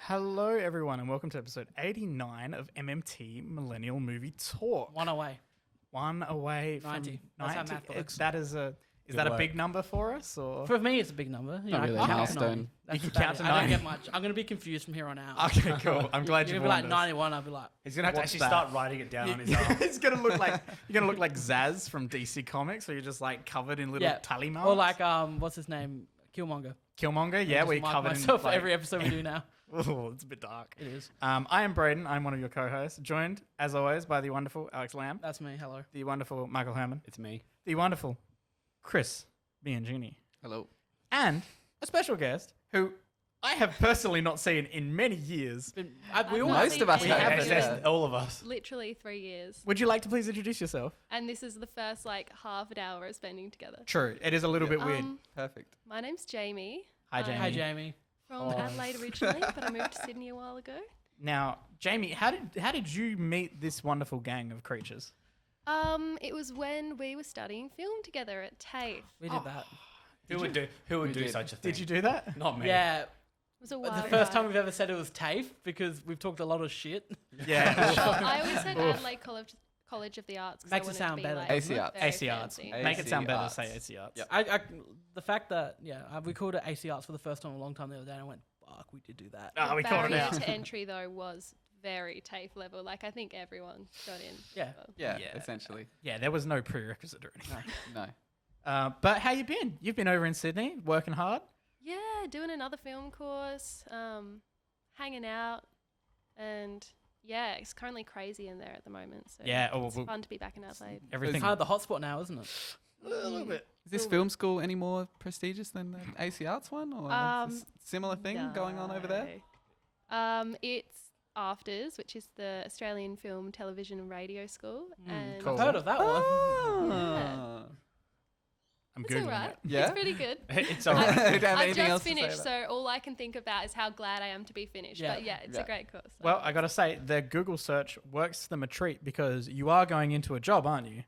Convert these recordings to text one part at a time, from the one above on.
Hello, everyone, and welcome to episode 89 of MMT Millennial Movie Talk. One away. One away 90. from That's 90. how math works. Is that a big number for us? Or? For me, it's a big number. You know, Not really I a can count milestone. to 90. You can about count it. to I don't 90. get much. I'm going to be confused from here on out. Okay, cool. I'm glad You're you going to be like warned us. 91, I'll be like, He's gonna have to What's actually that? start writing it down on his arm. It's gonna look like you're gonna look like Zaz from DC Comics, where you're just like covered in little yeah. tally marks. Or like, what's his name? Killmonger. Killmonger, yeah, Just where you're mark covered myself in like, every episode we do now. Oh, it's a bit dark. It is. I am Brayden. I'm one of your co-hosts, joined as always by the wonderful Alex Lamb, That's me. Hello. the wonderful Michael Herman, It's me. the wonderful Chris Biangini, Hello. and a special guest who I have personally not seen in many years. We I've all not Most of us seen have. it. Yeah. All of us. Literally 3 years. Would you like to please introduce yourself? And this is the first half an hour of spending together. True, it is a little bit weird. Perfect. My name's Jaimie. Hi, Jaimie. Hi, Jaimie. From Adelaide originally, but I moved to Sydney a while ago. Now, Jaimie, how did you meet this wonderful gang of creatures? It was when we were studying film together at TAFE. We did that. Who would do did. such a thing? Did you do that? Not me. Yeah. It was a The while first ago. time we've ever said it was TAFE because we've talked a lot of shit. Yeah. Well, I always said Adelaide College of the Arts. 'cause Makes I it wanted to sound be, better. like, AC Arts. very AC Arts. fancy. Make it sound better to Arts. say AC Arts. Yep. The fact that, we called it AC Arts for the first time in a long time the other day and I went, fuck, we did do that. Oh, we The called it barrier out. to entry though was very TAFE level. I think everyone got in. Yeah. Yeah, Yeah. essentially. Yeah, there was no prerequisite or anything. No. But how you been? You've been over in Sydney, working hard. Yeah, doing another film course, hanging out, and yeah, it's currently crazy in there at the moment. So Yeah, it's fun to be back in Adelaide. It's Everything. kind of the hotspot now, isn't it? A little bit. Is this film school any more prestigious than the AC Arts one? Or is this a similar thing going on over there? No. It's AFTRS, which is the Australian Film, Television and Radio School. And cool. I've heard of that one. Ah. I'm it's Googling all right. it. Yeah? It's pretty good. It's all right. Don't have I've anything else just to say finished, about so all I can think about is how glad I am to be finished. Yeah. But yeah, it's Yeah. a great course. Well, I got to say, the Google search works them a treat because you are going into a job, aren't you?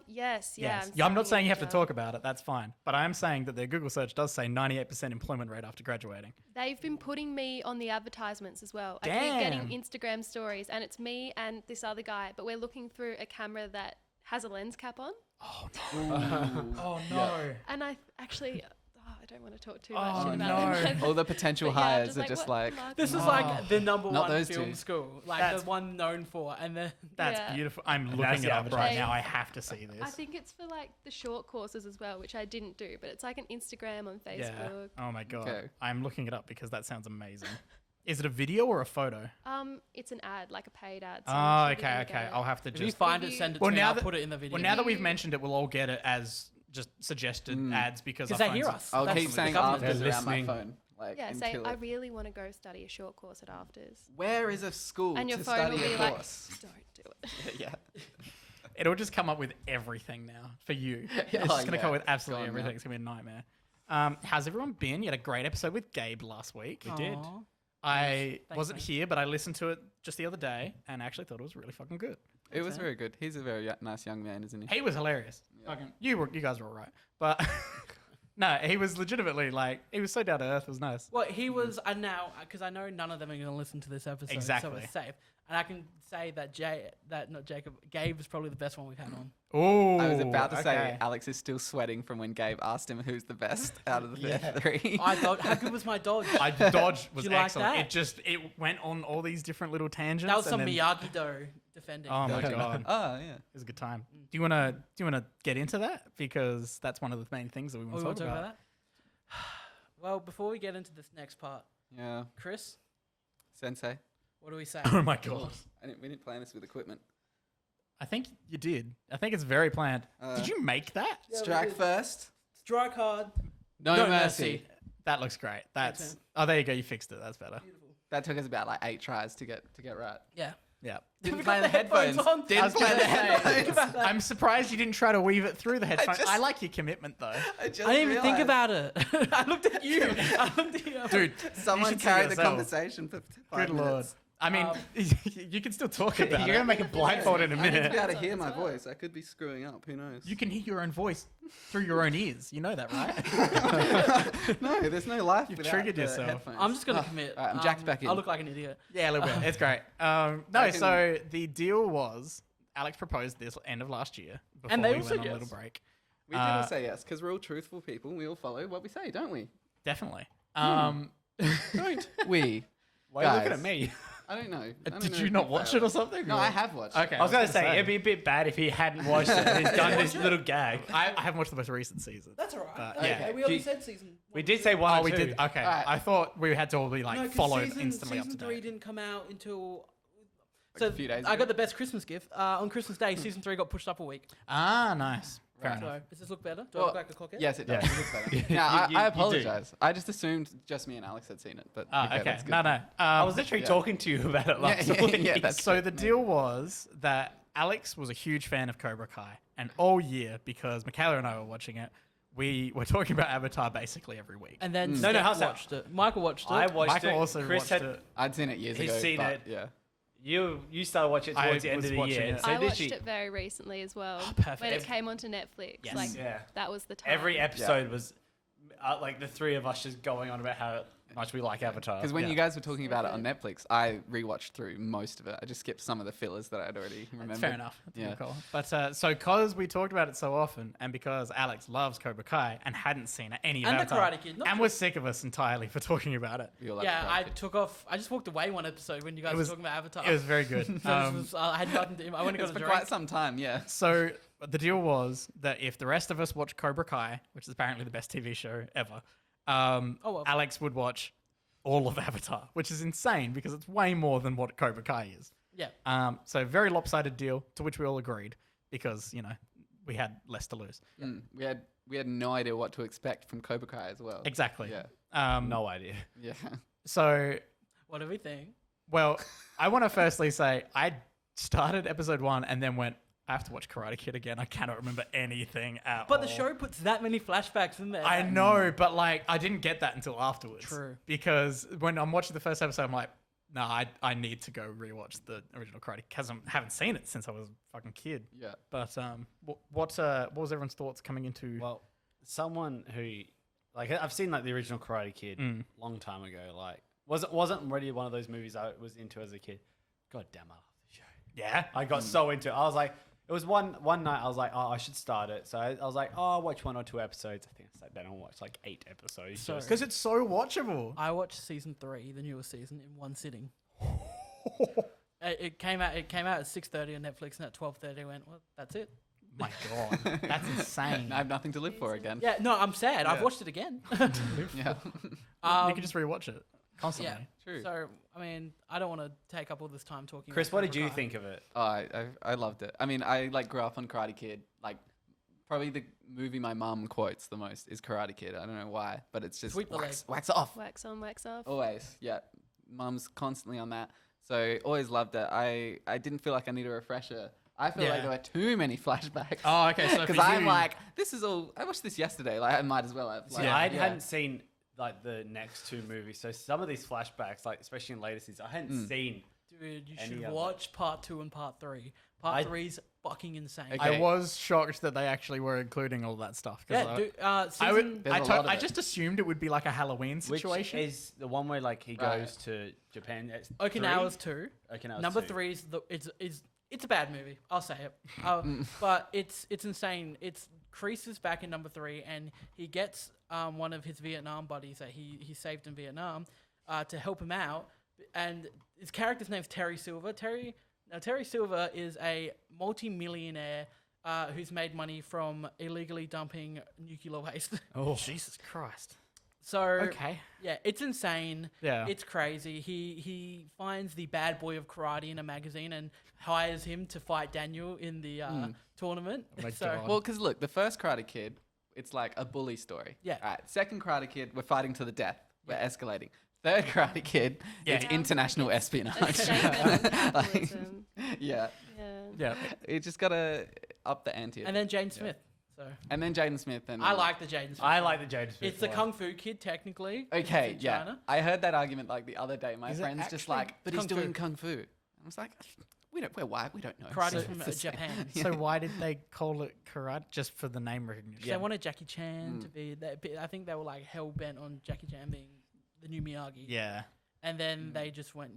yes, yeah. I'm not starting saying a you have to job. talk about it. That's fine. But I am saying that their Google search does say 98% employment rate after graduating. They've been putting me on the advertisements as well. I Damn. keep getting Instagram stories, and it's me and this other guy, but we're looking through a camera that has a lens cap on. Oh, no. And I actually, I don't want to talk too much shit no. about them. All the potential But yeah, I'm hires are just what like, This is luck. like the number Not one those film two. school, like That's- the one known for, and then That's Yeah. beautiful. I'm that's looking the it up right advertising. now. I have to see this. I think it's for the short courses as well, which I didn't do, but it's like an Instagram on Yeah. Facebook. Oh, my God. Okay. I'm looking it up because that sounds amazing. Is it a video or a photo? It's an ad, like a paid ad. so Oh, I'm sure okay, you okay. can get I'll it. have to if you just... find If it, you- send it Well, to me. now I'll that- put it in the video. Well, now that we've mentioned it, we'll all get it as just suggested ads because because our they hear phones- us. I'll That's keep the saying government. afters They're around my listening. phone. Like, Yeah, say, until I really want to go study a short course at AFTRS. Where is a school And your to phone will study be a like, course? don't do it. Yeah. It'll just come up with everything now for you. It's Oh, just going to yeah. come with absolutely Go on, everything. man. It's going to be a nightmare. How's everyone been? You had a great episode with Gabe last week. We did. Aw. I Thanks, wasn't mate. here, but I listened to it just the other day and actually thought it was really fucking good. It was very good. He's a very nice young man, isn't he? He was hilarious. Fucking, you guys were all right. But no, he was legitimately he was so down to earth. It was nice. Well, he was, and now, because I know none of them are going to listen to this episode, Exactly. so it's safe. And I can say that Gabe is probably the best one we've had on. Oh, I was about to say Alex is still sweating from when Gabe asked him who's the best out of the three. How good was my dodge? I dodge was You like excellent. that? It went on all these different little tangents. That was some and then- Miyagi-Do defending. Oh my god, it Oh, yeah. was a good time. Do you wanna get into that because that's one of the main things that we Oh, want we to talk want to about. talk about that? Well, before we get into this next part, Yeah. Chris, Sensei. what do we say? Oh my god, We didn't plan this with equipment. I think you did. I think it's very planned. Did you make that? Strike first. Strike hard. No mercy. That looks great. That's Thanks, there you go. You fixed it. That's better. That took us about 8 tries to get right. Yeah. Yeah. Didn't We play got the the headphones headphones. on. Didn't play the headphones. I'm surprised you didn't try to weave it through the headphones. I, just- like your commitment though, I just I didn't even think realised. about it. I looked at you. I looked at you. dude. Someone you should see carried the yourself. conversation for 5 Good lord. minutes. I mean, you can still talk You're about gonna it. make a blindfold in a I need to minute. be able to That's hear what- my that's what- voice. I could be screwing up. Who knows? You can hear your own voice through your own ears. You know that, right? No, there's no life. You've without triggered the yourself. headphones. I'm just gonna Oh, commit. all right, I'm jacked back in. I look like an idiot. Yeah, a little bit. It's great. No, I can- so the deal was Alex proposed this end of last year before And they we all went said on a little yes. break. We did all say yes because we're all truthful people. We all follow what we say, don't we? Definitely. Don't we? Why are you looking Guys. at me? I don't know. I don't Did know you if not we watch failed. it or something? No, or- I have watched. Okay. I was gonna say it'd be a bit bad if he hadn't watched it. And he's done this little gag. I haven't watched the most recent season. That's alright. But, That's yeah. okay. We already Gee, said season. We did say one. Oh, or we two. did. Okay. Alright. I thought we had to all be like No, 'cause followed season, instantly up season to 3 date. didn't come out until. Like a few days I ago. got the best Christmas gift on Christmas Day. Season 3 got pushed up a week. Ah, nice. Fair Right. enough. So does this look better? Do I Well, look like a cockhead? Yes, it does. Yeah. It looks better. You- Now, you I do. apologize. I just assumed just me and Alex had seen it, but Okay. that's good. No. I was literally Yeah. talking to you about it last yeah, week. yeah, that's So the deal was that Alex was a huge fan of Cobra Kai, and all year, because Michaela and I were watching it, we were talking about Avatar basically every week. And then Mm. No, Steph how's that? watched it. Michael watched it. I watched Michael it. also Chris watched had it. I'd seen it years He's ago. seen but, it. Yeah. You started watching it I towards the end was of the watching year. it. So I did watched you? it very recently as well. perfect. When it came onto Netflix. Yes. Like, Yeah. that was the time. Every episode was like the three of us just going on about how much we like Avatar. Because when Yeah. you guys were talking about it on Netflix, I rewatched through most of it. I just skipped some of the fillers that I'd already remembered. Fair enough. That's a Yeah. good call. But so because we talked about it so often, and because Alex loves Cobra Kai and hadn't seen any of And the Avatar, Karate Kid, not and was sick of us entirely for talking about it. We all like Yeah, Karate I Kid. took off. I just walked away one episode when you guys It was- were talking about Avatar. It was very good. So this was, I had nothing to. I went and It's got for a quite drink. some time, yeah. So the deal was that if the rest of us watched Cobra Kai, which is apparently the best TV show ever, well. Alex would watch all of Avatar, which is insane because it's way more than what Cobra Kai is. Yeah. So very lopsided deal to which we all agreed because we had less to lose. Mm. We had no idea what to expect from Cobra Kai as well. Exactly. Yeah. no idea. Yeah. So What do we think? well, I want to firstly say I started episode 1 and then went, I have to watch Karate Kid again. I cannot remember anything at But all. the show puts that many flashbacks in there. I know, but like I didn't get that until afterwards. True. Because when I'm watching the first episode, I'm like, no, I need to go rewatch the original Karate because I haven't seen it since I was a fucking kid. Yeah. But what was everyone's thoughts coming into? Well, someone who like I've seen like the original Karate Kid long time ago. Like wasn't really one of those movies I was into as a kid. God damn, I love the show. yeah, I got so into it. I was like, it was one night I was like, oh, I should start it. So I was like, oh, I'll watch 1 or 2 episodes. I think I sat down and watched like 8 episodes. So- just- because it's so watchable. I watched season 3, the newest season, in one sitting. It came out at 6:30 on Netflix, and at 12:30 I went, well, that's it. My God, that's insane. I have nothing to live for again. Yeah, no, I'm sad. I've Yeah. watched it again. Yeah. You can just rewatch it constantly. Yeah. True. So, I mean, I don't want to take up all this time talking. Chris, about what did Cobra you Kai. think of it? Oh, I loved it. I mean, I like grew up on Karate Kid. Like, probably the movie my mum quotes the most is Karate Kid. I don't know why, but it's just Sweep the wax off. Wax on, wax off. Always, yeah. Mum's constantly on that. So always loved it. I didn't feel like I need a refresher. I feel like Yeah. there were too many flashbacks. Oh, okay. So Because for I'm you- like, this is all. I watched this yesterday. Like, I might as well have. Like, See, I yeah. hadn't seen like the next 2 movies, so some of these flashbacks, like especially in later seasons, I hadn't seen. Dude, you Any should of it. watch part 2 and part 3. Part I- 3's fucking insane. Okay. I was shocked that they actually were including all that stuff. 'cause Yeah, I- dude. I Season, would. There's a lot of I it. just assumed it would be like a Halloween Which situation. is the one where like he Right. goes to Japan. It's Okinawa's 2. 3? Okinawa's Number 2. 3 is it's a bad movie. I'll say it. But it's insane. It's Kreese is back in number 3, and he gets one of his Vietnam buddies that he saved in Vietnam to help him out. And his character's name's Terry Silver. Terry Silver is a multi-millionaire who's made money from illegally dumping nuclear waste. Oh, Jesus Christ. So Okay. yeah, it's insane. Yeah. It's crazy. He finds the bad boy of karate in a magazine and hires him to fight Daniel in the tournament. Oh my So God. Well, because look, the first Karate Kid, it's like a bully story. Yeah. All right. Second Karate Kid, we're fighting to the death. We're escalating. Third Karate Kid, Yeah. it's international espionage. A statement of Like, capitalism. yeah. Yeah. Yeah. You just gotta up the ante. and then James Smith. So And then Jaden Smith. And I like the Jaden Smith. I like the Jaden Smith. It's the one. Kung Fu Kid, technically. Okay, It's in yeah. China. I heard that argument like the other day. My Is it friend's just actually like, but he's Kung Fu? doing Kung Fu. I was like, we're white, we don't know. Karate's So from it's the same. Japan. So why did they call it karate just for the name recognition? They wanted Jackie Chan to be. I think they were like hell bent on Jackie Chan being the new Miyagi. Yeah, And then they just went,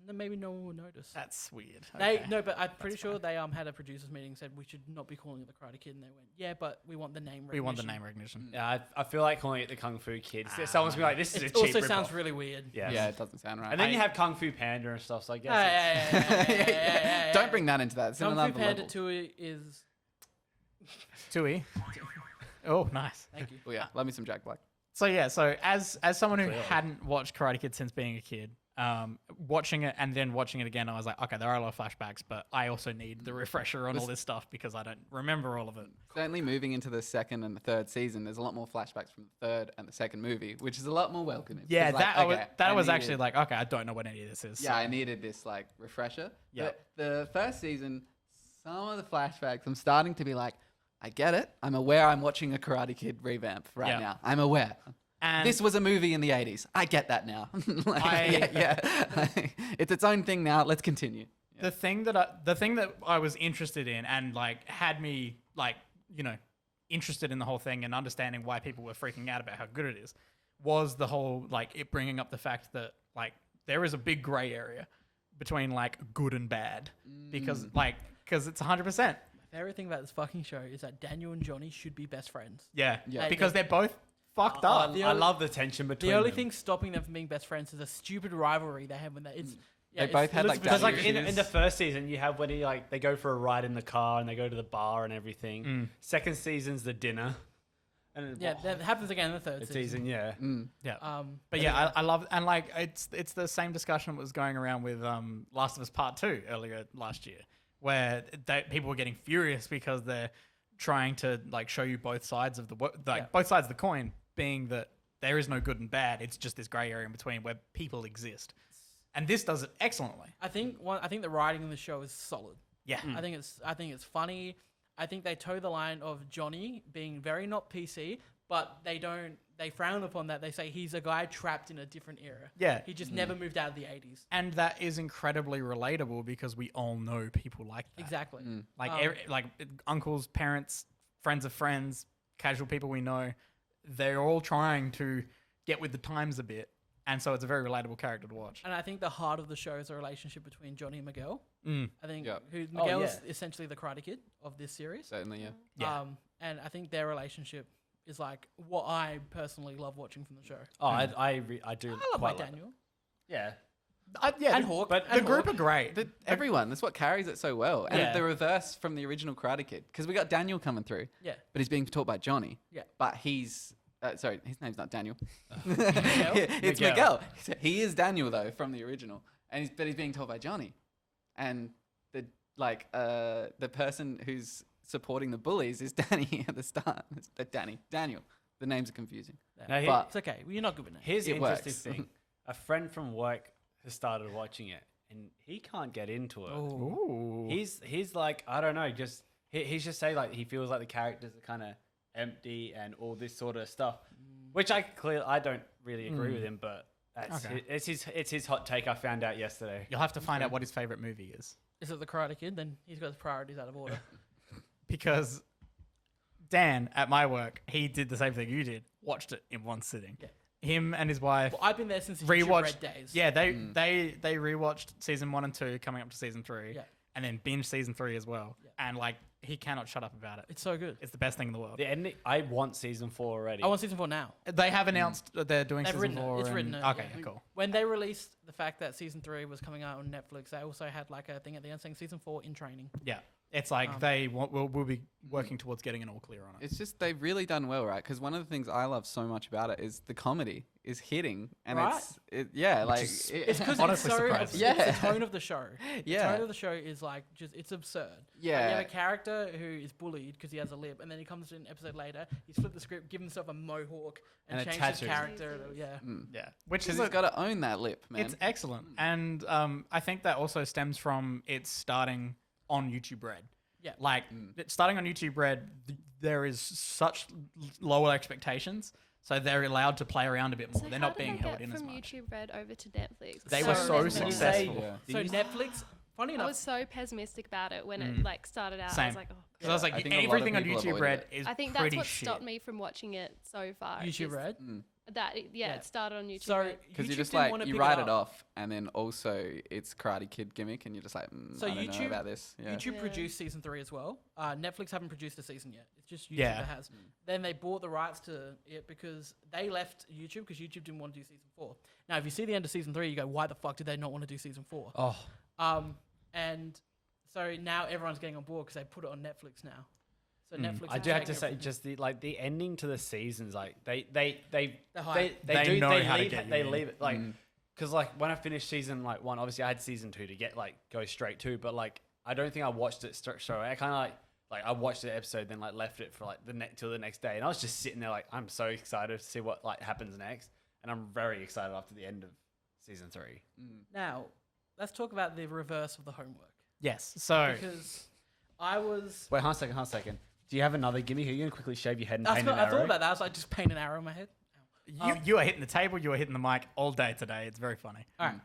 then maybe no one will notice. that's weird. They Okay. no, but I'm pretty That's sure fine. they had a producers meeting and said we should not be calling it the Karate Kid, and they went, yeah, but we want the name. We want the recognition." name recognition. Yeah, I feel like calling it the Kung Fu Kids. Someone's be like, "This is a It cheap also rip-off." sounds really weird. Yeah. Yeah, it doesn't sound right. And then you have Kung Fu Panda and stuff. So I guess. Yeah. Don't bring that into that. It's Kung Fu another Panda level. 2 is. Tui. Oh, nice. Thank you. Oh yeah, love me some Jack Black. So yeah, so as someone who Clearly. hadn't watched Karate Kid since being a kid, watching it and then watching it again, I was like, okay, there are a lot of flashbacks, but I also need the refresher on all this stuff because I don't remember all of it. Certainly moving into the second and the third season, there's a lot more flashbacks from the third and the second movie, which is a lot more welcoming. Yeah, It's like, that okay, that I was needed- actually like, okay, I don't know what any of this is. Yeah, so- I needed this like refresher. Yeah. But the first season, some of the flashbacks, I'm starting to be like, I get it. I'm aware I'm watching a Karate Kid revamp right Yeah. now. I'm aware. and This was a movie in the 80s. I get that now. Like, I- yeah. It's its own thing now. Let's continue. the thing that I was interested in and like had me like, you know, interested in the whole thing and understanding why people were freaking out about how good it is was the whole like it bringing up the fact that like there is a big gray area between like good and bad because it's 100%. My favorite thing about this fucking show is that Daniel and Johnny should be best friends. Yeah, Yeah. because they're both fucked I, up. I love the tension between The only them. thing stopping them from being best friends is a stupid rivalry they have when it's. Yeah, They it's both had, like, Elizabeth's Because like daddy in the first season, you have when they go for a ride in the car and they go to the bar and everything. Second season's the dinner, and Yeah, that happens again in the third the season. season. Yeah, Yeah. But yeah, I love and like it's the same discussion that was going around with Last of Us Part 2 earlier last year, where people were getting furious because they're trying to like show you both sides of both sides of the coin, being that there is no good and bad. It's just this gray area in between where people exist, and this does it excellently. I think the writing in the show is solid. Yeah, I think it's funny. I think they toe the line of Johnny being very not PC, but they frown upon that. They say he's a guy trapped in a different era. Yeah. He just never moved out of the 80s. and that is incredibly relatable because we all know people like that. Exactly. Like like uncles, parents, friends of friends, casual people we know, they're all trying to get with the times a bit, and so it's a very relatable character to watch. And I think the heart of the show is a relationship between Johnny and Miguel. I think Yeah. Miguel is yeah. essentially the Karate Kid of this series. Certainly, yeah. Yeah. And I think their relationship is like what I personally love watching from the show. Oh, I do. I love quite my like Daniel. Yeah. Yeah, And Hawk. but and the group Hawk. are great. Everyone. That's what carries it so well. And Yeah. the reverse from the original Karate Kid. Because we got Daniel coming through, Yeah. but he's being taught by Johnny. Yeah. But he's... sorry, his name's not Daniel. Miguel? It's Miguel. Miguel. He is Daniel, though, from the original. But he's being taught by Johnny. And the person who's supporting the bullies is Danny at the start. It's Daniel. The names are confusing. Now, But- It's okay. Well, you're not good with names. here's the It interesting works. thing: a friend from work has started watching it, and he can't get into it. Ooh. He's like, I don't know, just he's just saying like he feels like the characters are kind of empty and all this sort of stuff, which I don't really agree with him, but that's Okay. it's his hot take. I found out yesterday. You'll have to find out what his favorite movie is, Is it the Karate Kid? Then he's got his priorities out of order. because Dan at my work, he did the same thing you did. Watched it in one sitting. Yeah. Him and his wife Well, I've been there since the YouTube rewatched. Red days. Yeah, they rewatched season 1 and 2, coming up to season 3, Yeah. and then binge season 3 as well. Yeah. And like he cannot shut up about it. It's so good. It's the best thing in the world. The ending, I want season 4 already. I want season 4 now. They have announced that they're doing They've season written it. 4. It's and- written it, Okay, yeah. cool. When they released the fact that season 3 was coming out on Netflix, they also had like a thing at the end saying season 4 in training. Yeah, it's like they will be working towards getting an all clear on it. It's just they've really done well, right? Because one of the things I love so much about it is the comedy is hitting, and Right. it's is- It's because it's Honestly so surprising. Yeah. it's the tone of the show. Yeah. The tone of the show is like it's absurd. Like, Yeah. you have a character who is bullied because he has a lip, and then he comes in an episode later, he's flipped the script, given himself a mohawk, and, And a changed his tattoo. character. Yeah. Yeah, which because is he's got to own that lip, man. it's excellent, and I think that also stems from it starting on YouTube Red. Yeah. Like starting on YouTube Red, there is such lower expectations, so they're allowed to play around a bit more. So they're how not did being they held get in as from much. YouTube Red over to Netflix? They were so Netflix. successful. Yeah. So Netflix, funny I enough, was so pessimistic about it when it like started out. I Same. was like, oh. Because I was I like, think a lot of everything on people YouTube avoided Red it. is I think that's pretty what shit. stopped me from watching it so far. YouTube is Red. That it started on YouTube So Red. Because YouTube you just didn't like wanna you pick write up. it off, and then also it's Karate Kid gimmick, and you're just like, So I don't know YouTube- about this. Yeah. YouTube Yeah. produced season 3 as well. Netflix haven't produced a season yet. It's just YouTube Yeah. that has. Then they bought the rights to it because they left YouTube because YouTube didn't want to do season 4. Now, if you see the end of season 3, you go, why the fuck did they not want to do season 4? Oh, And so now everyone's getting on board because they put it on Netflix now. So Netflix. I is do have taking to it say, from- just the ending to the seasons, like they hype. They know how to get you they in. leave it like because like when I finished season like 1, obviously I had season 2 to get like go straight to, but like I don't think I watched it straight away. I kind of like I watched the episode, then like left it for like till the next day, and I was just sitting there like I'm so excited to see what like happens next, and I'm very excited after the end of season 3. Now, let's talk about the reverse of the homework Yes. So because I was. Wait, hold on a second. Do you have another gimme? Are you gonna quickly shave your head and I paint an thought arrow? about that. I was like, just paint an arrow in my head. you are hitting the table, you are hitting the mic all day today. It's very funny. All right.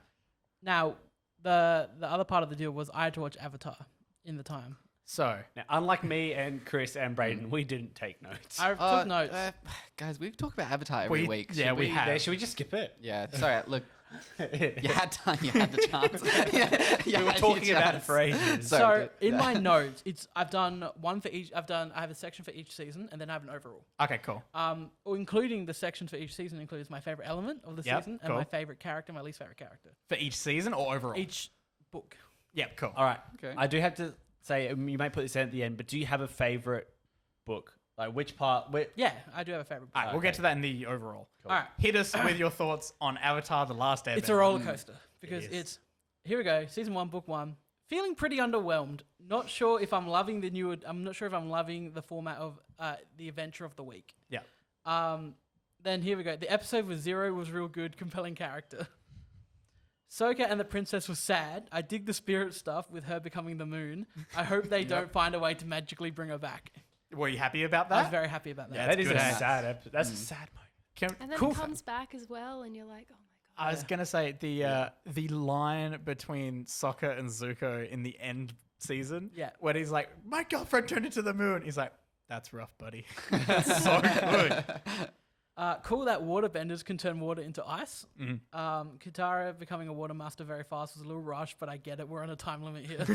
Now, the other part of the deal was I had to watch Avatar in the time. So Now, unlike me and Chris and Brayden, we didn't take notes. I took notes. Guys, we've talked about Avatar every week. Yeah, Should we have. Yeah, should we just skip it? Yeah, sorry. Look, you had time. You had the chance. We were talking about it for ages. So Sorry, in my notes, I've done one for each. I have a section for each season, and then I have an overall. okay, cool. Including the section for each season includes my favorite element of the Yep, season and cool. my favorite character, my least favorite character. For each season or overall? Each book. Yeah, cool. All right. Okay. I do have to say, you might put this in at the end, but do you have a favorite book? Like which part? Yeah, I do have a favorite book. All right, we'll get to that in the overall. All right. Hit us with your thoughts on Avatar: The Last Airbender. It's a roller coaster because is. it's here we go. Season 1, book 1. Feeling pretty underwhelmed. Not sure if I'm loving I'm not sure if I'm loving the format of the adventure of the week. Yeah. Then here we go. The episode with Zero was real good, compelling character. Sokka and the princess was sad. I dig the spirit stuff with her becoming the moon. I hope they don't find a way to magically bring her back. Were you happy about that? I was very happy about that. Yeah, That is good a ass. sad episode. That's a sad moment. And then cool. it comes back as well, and you're like, oh my god. I was gonna say the line between Sokka and Zuko in the end season, Yeah. when he's like, "My girlfriend turned into the moon," he's like, "That's rough, buddy." That's so good. Cool that waterbenders can turn water into ice. Mm-hmm. Katara becoming a water master very fast was a little rushed, but I get it. We're on a time limit here.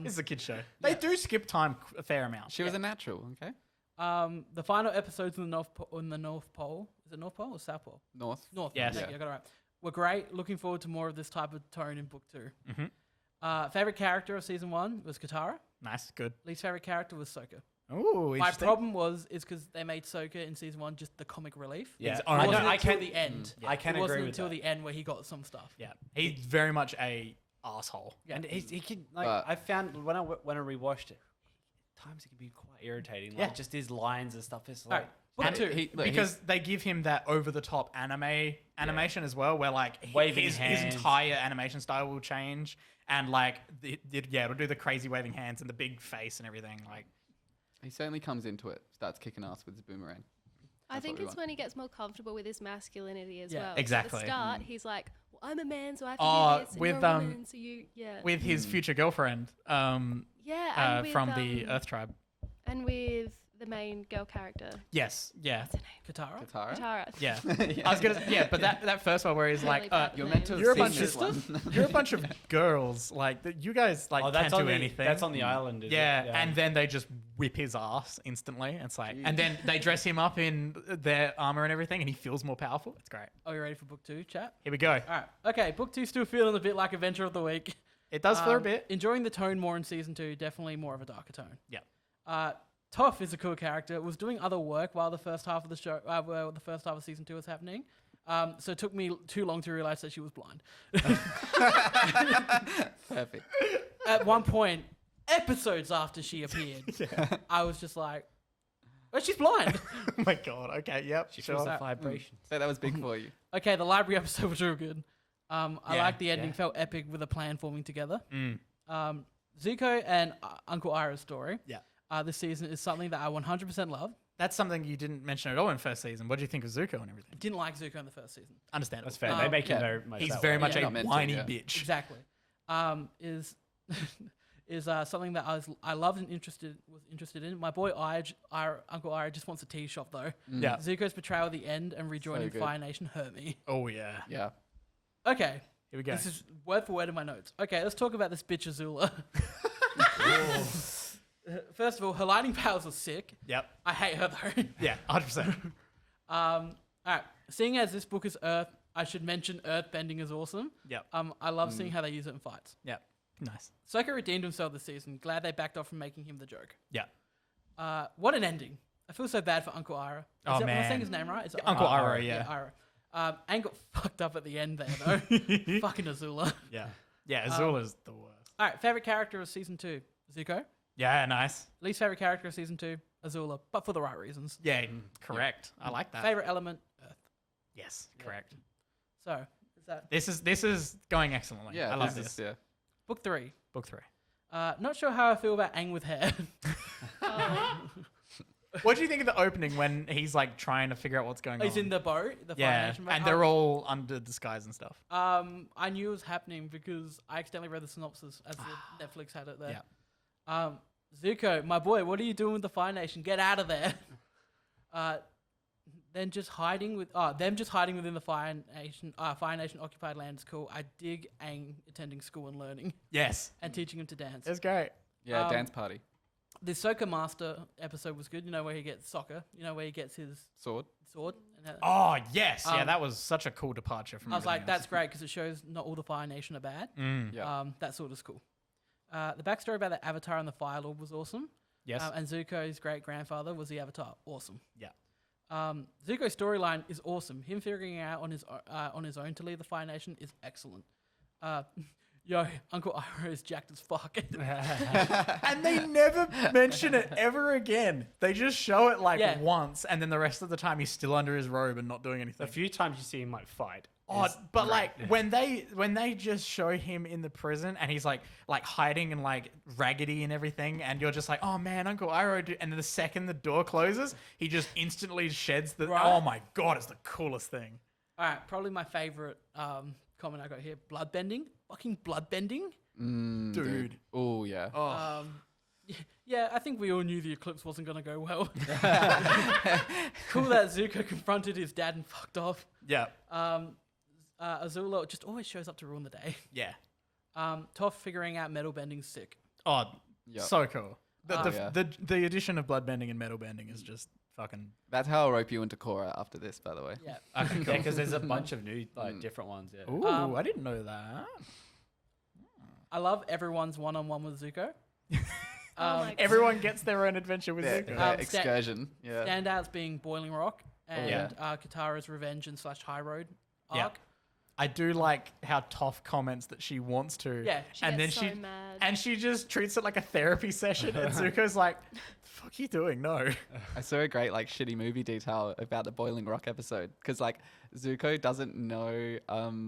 This is a kid show. They do skip time a fair amount. She was a natural. Okay. The final episodes in the North Pole. Is it North Pole or South Pole? North. North. Yes. Thank you, I got it right. Were great. Looking forward to more of this type of tone in book 2. Mm-hmm. Favorite character of season 1 was Katara. Nice, good. Least favorite character was Sokka. Ooh, My interesting. problem is because they made Sokka in season 1 just the comic relief. Yeah, It's It only- wasn't I until can. the end. I can It agree wasn't with until that. the end where he got some stuff. Yeah, he's very much a asshole. And he can like But- I found when I rewatched it, times it can be quite irritating. Like Yeah. just his lines and stuff. It's All like right. Book And 2. because they give him that over the top animation as well, where like Waving his hands. entire animation style will change, and like it'll do the crazy waving hands and the big face and everything. Like He certainly comes into it, starts kicking ass with his boomerang. I That's think what we it's want. when he gets more comfortable with his masculinity as Yeah, well. exactly. At the start, he's like, well, I'm a man, so I have to Oh, do this, and with, you're a woman, so you, with his future girlfriend, yeah, and with, from the Earth Tribe. and with the main girl character, Yes, yeah, Katara. Katara. Katara. yeah. I was gonna, but that first one where he's Really like, bad You're meant to name. have You're a seen bunch this of one. you're a bunch of girls, like you guys like oh, that's can't on do the, anything. That's on the island. Is Yeah, it? and then they just whip his ass instantly. It's like, and then they dress him up in their armor and everything, and he feels more powerful. It's great. Are you ready for book 2, chat? Here we go. All right. Okay, book 2 still feeling a bit like Adventure of the Week. It does for a bit. Enjoying the tone more in season 2, definitely more of a darker tone. Yeah. Toph is a cool character. Was doing other work while the first half of the show, while the first half of season 2 was happening. So it took me too long to realize that she was blind. Perfect. At one point, episodes after she appeared, I was just like, "Oh, she's blind." Oh my god. Okay. Yep. She Sure. feels the vibrations. So that was big for you. Okay, the library episode was real good. I Yeah, like the ending; yeah. felt epic with a plan forming together. Mm. Zuko and Uncle Ira's story. Yeah. This season is something that I 100% love. That's something you didn't mention at all in first season. What do you think of Zuko and everything? Didn't like Zuko in the first season. Understandable. That's fair. They make him yeah. very much. He's that very way. much Yeah. a Not meant to, whiny yeah. bitch. Exactly. Is something that I loved and was interested in. My boy Uncle Ira just wants a tea shop though. Yeah. Zuko's portrayal at the end and rejoining good. Fire Nation hurt me. Oh yeah. Yeah. Okay, Here we go. this is word for word in my notes. Okay, let's talk about this bitch Azula. First of all, her lightning powers are sick. Yep. I hate her though. Yeah. 100%. All right, seeing as this book is Earth, I should mention Earth bending is awesome. Yep. I love seeing how they use it in fights. Yep. Nice. Sokka redeemed himself this season. Glad they backed off from making him the joke. Yeah. What an ending. I feel so bad for Uncle Ira. Oh, Am I man. saying his name right? Is it Uncle Ira, Ira, yeah. Ira. Aang got fucked up at the end there, though. Fucking Azula. Yeah. Yeah. Azula's the worst. All right, favorite character of season 2, Zuko. Yeah. Nice. Least favorite character of season 2, Azula, but for the right reasons. Yeah. Correct. I like that. Favorite element, Earth. Yes. Correct. So, is that This is going excellently. Yeah. I love this this. is- yeah. book 3? Book 3. Not sure how I feel about Aang with hair. What do you think of the opening when he's like trying to figure out what's going on? He's in the boat, the Fire yeah, Nation boat. and they're all under disguise and stuff. I knew it was happening because I accidentally read the synopsis as the Netflix had it there. Zuko, my boy, what are you doing with the Fire Nation? Get out of there. Then just hiding with them just hiding within the Fire Nation occupied land is cool. I dig Aang attending school and learning Yes, and teaching him to dance. it's great. Yeah. Dance party. The Sokka Master episode was good. You know where he gets soccer. You know where he gets his Sword. sword. And Oh yes, yeah, Um, that was such a cool departure from. I was like, everything that's great because it shows not all the Fire Nation are bad. else. Mm. Yeah. That sort of cool. The backstory about the Avatar and the Fire Lord was awesome. Yes, And Zuko's great grandfather was the Avatar. Awesome. yeah, Zuko's storyline is awesome. Him figuring out on his own to lead the Fire Nation is excellent. Yo, Uncle Ira is jacked as fuck. and they never mention it ever again. They just show it like Yeah. once, and then the rest of the time he's still under his robe and not doing anything. The few times you see him like fight. Oh, is but great. like when they just show him in the prison and he's like hiding and like raggedy and everything, and you're just like, oh man, Uncle Iroh, and then the second the door closes, he just instantly sheds the. Right. Oh my god, it's the coolest thing. All right, probably my favorite comment I got here: bloodbending. Fucking bloodbending. Dude. Oh yeah. Oh, Yeah, I think we all knew the eclipse wasn't gonna go well. Cool that Zuko confronted his dad and fucked off. yeah, Azula just always shows up to ruin the day. yeah. Toph figuring out metal bending's sick. Oh, Yep. so cool. yeah. The addition of bloodbending and metal bending is just fucking. That's how I'll rope you into Korra after this, by the way. Yeah. Okay, Yeah, because there's a bunch of new like different ones. Yeah. Ooh, I didn't know that. I love everyone's one-on-one with Zuko. Oh my God. Everyone gets their own adventure with Their, Zuko. their Sta- excursion. Yeah. Standouts being Boiling Rock and yeah. Katara's Revenge and / High Road Yeah. arc. I do like how Toph comments that she wants to. Yeah. She and then gets so she mad. and she just treats it like a therapy session, and Zuko's like, "The fuck are you doing? No." I saw a great like shitty movie detail about the Boiling Rock episode because like Zuko doesn't know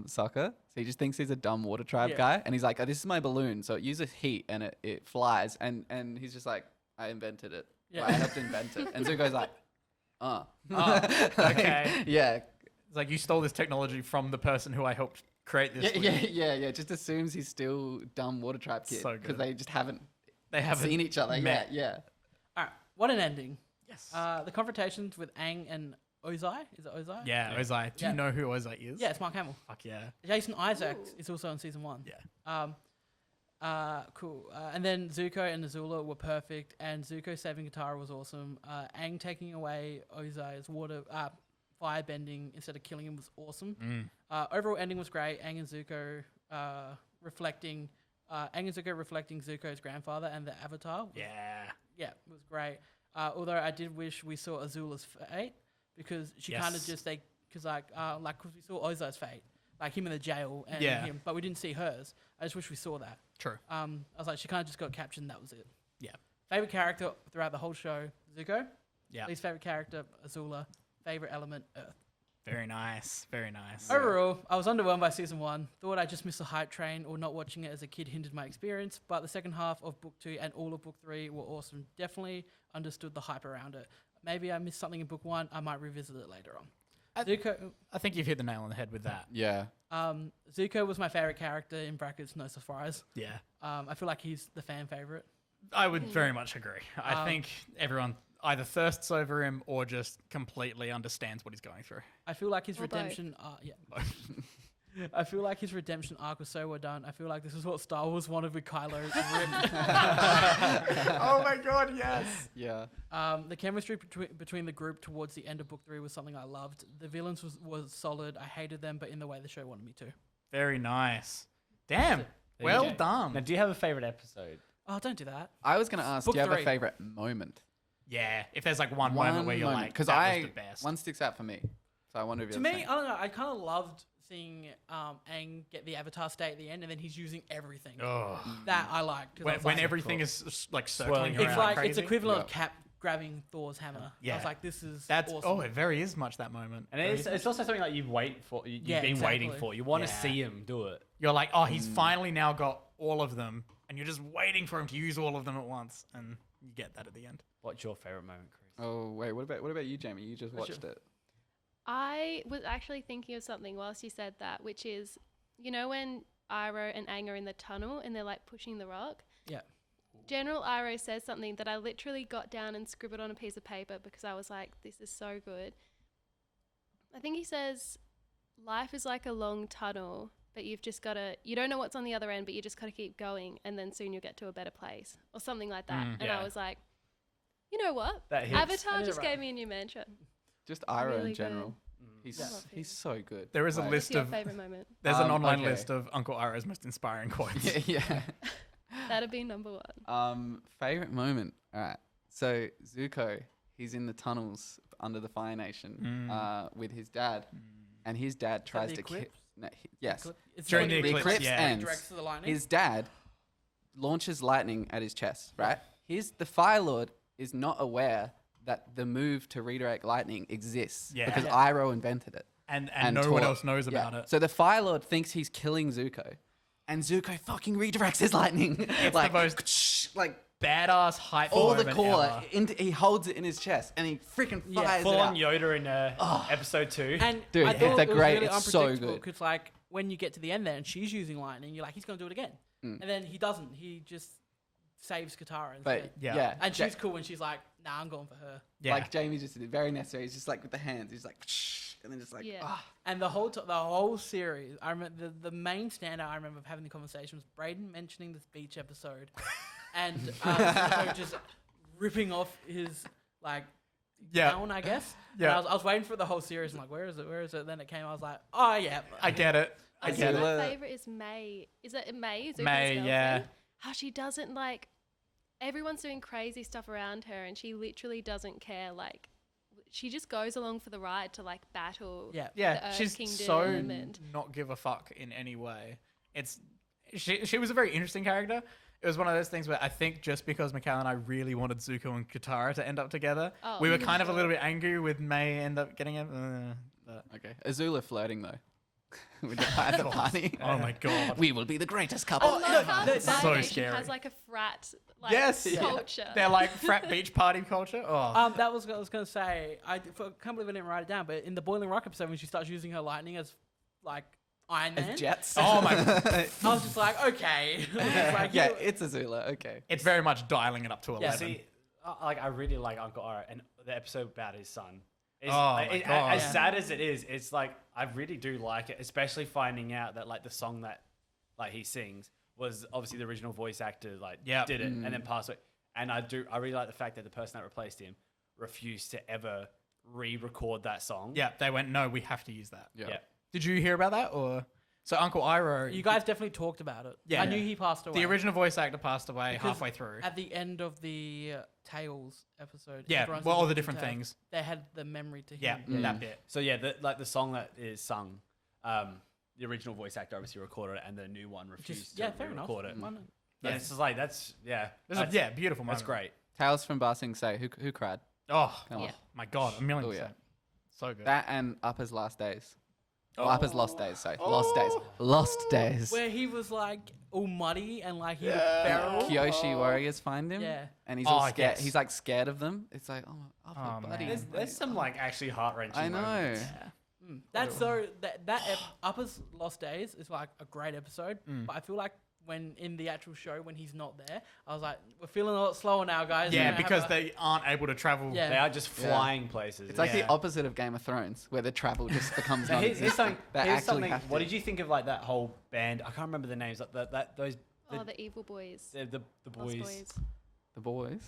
soccer, so he just thinks he's a dumb water tribe Yeah. guy, and he's like, oh, "This is my balloon, so it uses heat and it flies," and he's just like, "I invented it. Yeah. Like, I helped invent it," and Zuko's like, Oh, okay. yeah." It's like you stole this technology from the person who I helped create this. Yeah. Just assumes he's still dumb water tribe kid So because good. they just haven't They haven't seen each other met. yet. Yeah. All right. What an ending. Yes. The confrontations with Aang and Ozai. Is it Ozai? Yeah, Ozai. Do Yeah. you know who Ozai is? Yeah, it's Mark Hamill. Fuck yeah. Jason Isaacs is also in season 1. Yeah. Cool. And then Zuko and Azula were perfect, and Zuko saving Katara was awesome. Aang taking away Ozai's fire bending instead of killing him was awesome. Overall ending was great. Aang and Zuko reflecting Zuko's grandfather and the Avatar. Yeah. It was great. Although I did wish we saw Azula's fate because she kind of Yes. just because we saw Ozai's fate, like him in the jail and Yeah. him, but we didn't see hers. I just wish we saw that. True. I was like, she kind of just got captured and that was it. Yeah. Favorite character throughout the whole show, Zuko. Yeah. Least favorite character, Azula. Favorite element, Earth. Very nice. Very nice. Overall, I was underwhelmed by season 1. Thought I just missed the hype train or not watching it as a kid hindered my experience. But the second half of book 2 and all of book 3 were awesome. Definitely understood the hype around it. Maybe I missed something in book 1. I might revisit it later on. Zuko, I think you've hit the nail on the head with that. Yeah. Zuko was my favorite character, in brackets, no surprise. Yeah. I feel like he's the fan favorite. I would very much agree. I think everyone either thirsts over him or just completely understands what he's going through. I feel like his Or both. redemption I feel like his redemption arc was so well done. I feel like this is what Star Wars wanted with Kylo. Oh my god, yes. Yeah. The chemistry between the group towards the end of book 3 was something I loved. The villains was solid. I hated them, but in the way the show wanted me to. Very nice. Damn. you Well go. done. Now, do you have a favorite episode? Oh, don't do that. I was going to ask, Book do you have 3. a favorite moment? Yeah, if there's like one moment where you're like, because that was the best. one sticks out for me. So I wonder if To you're the me, same. I don't know. I kind of loved seeing Aang get the Avatar state at the end, and then he's using everything. Oh. That I liked. 'Cause I was When like, everything is like circling Swirling around it's like crazy. it's equivalent Yeah. of Cap grabbing Thor's hammer. I Yeah. was like, this is That's awesome. it very is much that moment. And it's also something like you've waited for. You've Yeah, been waiting exactly. for. You want to Yeah. see him do it. You're like, oh, he's finally now got all of them, and you're just waiting for him to use all of them at once, and you get that at the end. What's your favorite moment, Chris? Oh, wait. What about you, Jaimie? You just What's watched it. I was actually thinking of something whilst you said that, which is, you know, when Iroh and Aang are in the tunnel and they're like pushing the rock. Yeah. General Iroh says something that I literally got down and scribbled on a piece of paper because I was like, this is so good. I think he says, life is like a long tunnel, but you've just got to, you don't know what's on the other end, but you just got to keep going, and then soon you'll get to a better place, or something like that. And Yeah. I was like, you know what? That hits. Avatar I did it just right. gave me a new mantra. Just Iroh Really in general. I love him. He's so good. There is a Like- What's list your of favorite moment? there's an online okay. list of Uncle Iroh's most inspiring quotes. yeah. That'd be number one. Favorite moment. All right. So Zuko, he's in the tunnels under the Fire Nation with his dad, and his dad tries the to kill. eclipse? Yes. It's During when the he eclipse, yeah. ends. directs to the lightning. His dad launches lightning at his chest. Right. The Fire Lord is not aware that the move to redirect lightning exists Yeah. because Yeah. Iroh invented it. And no one taught- else knows yeah. about it. So the Fire Lord thinks he's killing Zuko, and Zuko fucking redirects his lightning. It's like, the most like badass hype all the moment core. ever. He holds it in his chest, and he freaking Yeah. fires Full it on out. Yoda in episode 2. And Dude, I it's thought a it was great- really it's so unpredictable good. because, like, when you get to the end there and she's using lightning, you're like, he's gonna do it again, and then he doesn't. He just saves Katara instead. But Yeah. yeah, And she's cool when she's like, nah, I'm going for her. Yeah. like Jaimie just did it. Very necessary. He's just like with the hands. He's like, and then just like, Yeah. ah. And the whole series, I remember the main standout I remember of having the conversation was Brayden mentioning this beach episode, and Zuko just ripping off his like Yeah. gown, I guess. Yeah. And I was waiting for the whole series. I'm like, where is it? Where is it? Then it came. I was like, oh yeah. I get it. I Also, get it. my favorite is May. Is it May? Zuko's May, yeah. girlfriend? How she doesn't like. Everyone's doing crazy stuff around her, and she literally doesn't care. Like, she just goes along for the ride to like battle. Yeah. the Yeah, Earth she's Kingdom so and not give a fuck in any way. She was a very interesting character. It was one of those things where I think just because Mikhail and I really wanted Zuko and Katara to end up together, Oh, we were for kind of a sure. little bit angry with May end up getting him. But Okay, Azula flirting though with the pirate party. oh my god. We will be the greatest couple. I love how that's Fire so Nation scary. has like a frat like Yes. culture. They're like frat beach party culture. Oh, That was what I was gonna say. I can't believe I didn't write it down. But in the Boiling Rock episode, when she starts using her lightning as like Iron Man, As jets. oh my. I was just like, okay. It's like, yeah, you- it's Azula. Okay. It's very much dialing it up to 11. Yeah, See, I really like Uncle Iroh, and the episode about his son. Is, Oh my God. As sad as it is, it's like I really do like it, especially finding out that like the song that like he sings was obviously the original voice actor Yep. did it and then passed away. And I really like the fact that the person that replaced him refused to ever re-record that song. Yeah, they went, no, we have to use that. Yeah. Yeah. Did you hear about that? Or so Uncle Iroh, you guys definitely talked about it. Yeah. I knew he passed away. the original voice actor passed away Because halfway through. At the end of the Tales episode. Yeah, everyone's well, all the listening different to Tales, things. They had the memory to him. Yeah, that bit. So yeah, the song that is sung, the original voice actor obviously recorded it, and the new one refused to fair enough. record it. Why not? Yeah, it's just like that's Beautiful moment. That's great. Tales from Ba Sing Se. Who cried? Oh, Come on. Yeah. my God, a million Oh, yeah. percent. So good. That and Upper's Last Days. Oh. Upper's Lost Days. Sorry, Lost Days. Lost Days. Where he was like all muddy and like he looked feral. Kyoshi warriors find him. Yeah. And he's all I scared. guess. He's like scared of them. It's like, oh, Upper, Oh, buddy. man. There's some like actually heart wrenching. I know. moments. That's Upper's Lost Days is like a great episode, but I feel like when in the actual show when he's not there, I was like, we're feeling a lot slower now, guys. Yeah, We're gonna because have a- they aren't able to travel. Yeah. They are just flying places. It's like the Yeah. opposite of Game of Thrones, where the travel just becomes Now, here's non-existent. something. They Here's actually something. have to. What did you think of like that whole band? I can't remember the names. Like those Oh, the evil boys. the Lost boys. The boys.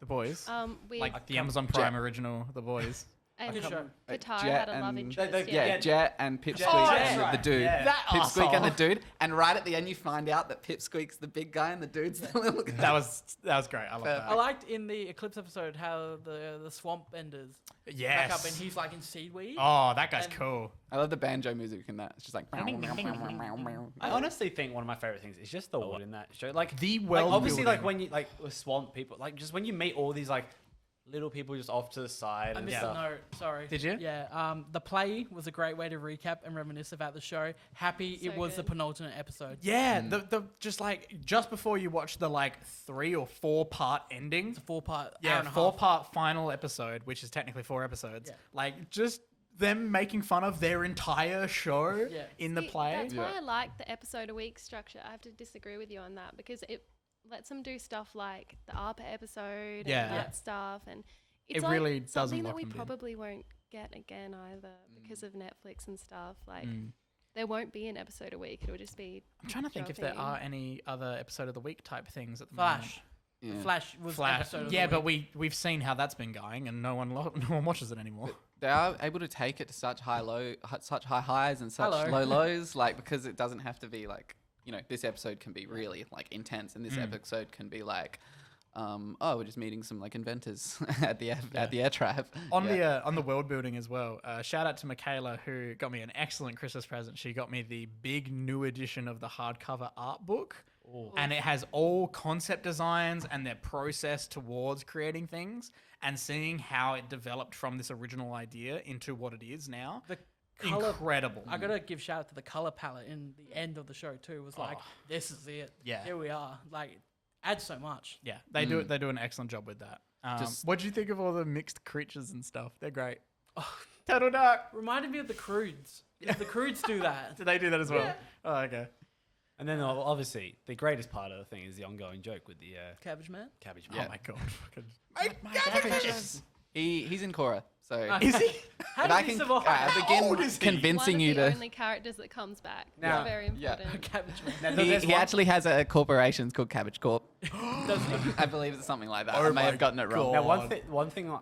The boys. We Like the Amazon Prime original, The Boys. and Good show. Katara Jet had a love and- interest. Yeah, Jet and Pipsqueak Oh, and that's the dude. Yeah. That Pipsqueak and the asshole. dude. And right at the end, you find out that Pipsqueak's the big guy and the dude's the little guy. That was great. I love I that. liked in the Eclipse episode how the swamp benders back up and Yes. he's like in seaweed. Oh, that guy's And- cool. I love the banjo music in that. It's just like. I honestly think one of my favorite things is just the world in that show. Like The like, world obviously like building. when you like with swamp people, like just when you meet all these like little people just off to the side I and missed stuff. a note. Sorry. Did you? Yeah. The play was a great way to recap and reminisce about the show. Happy it So was the good. penultimate episode. Yeah, the just before you watch the like 3 or 4 part ending. It's a 4-part. hour Yeah, and a 4 half. part final episode, which is technically 4 episodes. Yeah. Like just them making fun of their entire show Yeah. in the See, play. That's why Yeah. I like the episode a week structure. I have to disagree with you on that because it lets them do stuff like the ARPA episode Yeah. and Yeah. that stuff. And It it's like really doesn't something that lock we them in. probably won't get again either because of Netflix and stuff. Like Mm. there won't be an episode a week. It'll just be I'm trying to think if there dropping. are any other episode of the week type things at the Flash. moment. Flash was Flash. episode of Yeah, the but week. we've seen how that's been going, and no one watches it anymore. They are able to take it to such high highs and such Hello. low lows, like because it doesn't have to be like this episode can be really like intense, and this episode can be like, we're just meeting some like inventors at the air trap. On the world building as well. Shout out to Michaela who got me an excellent Christmas present. She got me the big new edition of the hardcover art book. And it has all concept designs and their process towards creating things and seeing how it developed from this original idea into what it is now. The color. Incredible. I gotta give shout out to the color palette in the end of the show too. It was like, this is it. Yeah. Here we are. Like, adds so much. Yeah, they do an excellent job with that. What do you think of all the mixed creatures and stuff? They're great. Turtle duck. Reminded me of the Croods. The Croods do that. Did they do that as well? Yeah. Oh, okay. And then obviously the greatest part of the thing is the ongoing joke with the Cabbage Man. cabbage Oh man. my god. My cabbages. He's in Korra, so Is he? How if I did he can survive? begin one convincing of you the to. only characters that comes back. Now- It's very yeah. important. Cabbage Man. Now, He, there's he one- actually has a corporation called Cabbage Corp. Does he? I believe it's something like that. Oh I may my have gotten it wrong. God. Now, one thing,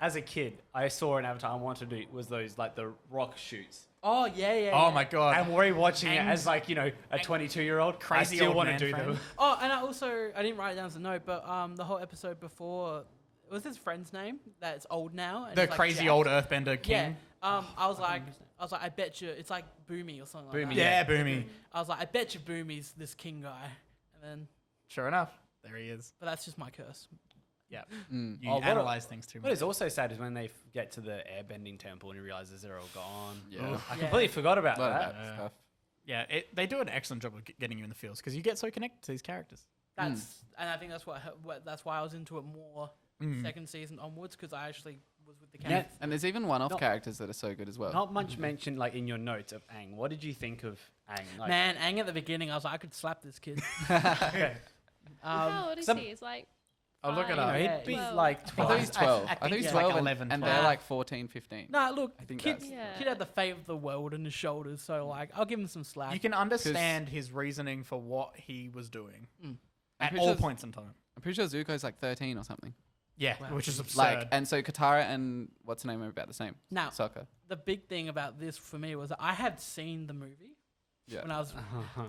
as a kid, I saw an Avatar I wanted to do was those like the rock shoots. Oh, yeah. Oh my god. And rewatching it And- as like a 22-year-old, Crazy I still old want to man do frame. them. Oh, and I didn't write it down as a note, but the whole episode before, was his friend's name that's old now? And the he's, like, crazy jacked? old earthbender king. Yeah. I was like, I bet you it's like Boomy or something like Boomy, that. Yeah, Boomy. I was like, I bet you Boomy's this king guy, and then, Sure enough, there he is. but that's just my curse. Yeah. Mm. You Oh, what analyze things too What much. is also sad is when they get to the airbending temple and he realizes they're all gone. Yeah. I Yeah. completely forgot about A lot of that. that stuff. Yeah, they do an excellent job of getting you in the feels because you get so connected to these characters. That's and I think that's that's why I was into it more Mm. second season onwards because I actually was with the Yeah. characters. And there's even one-off Not- characters that are so good as well. Not much mentioned like in your notes of Aang. What did you think of Aang? Like, Man, Aang at the beginning, I was like, I could slap this kid. okay. How old is some- he? He's like. I'll look it five. up. No, Yeah, he'd be Well, like I 12. thought he's 12. I think think he's he's 12 like and, 11, and 12. they're like 14, 15. Nah, look, I think kid, that's- Yeah. kid had the fate of the world on his shoulders, so like, I'll give him some slack. You can understand his reasoning for what he was doing Mm. at pretty all sure- points in time. I'm pretty sure Zuko's like 13 or something. Yeah, Wow. which is absurd. Like, and so Katara and what's her name are about the same. Now, Sokka. the big thing about this for me was that I had seen the movie Yeah. when I was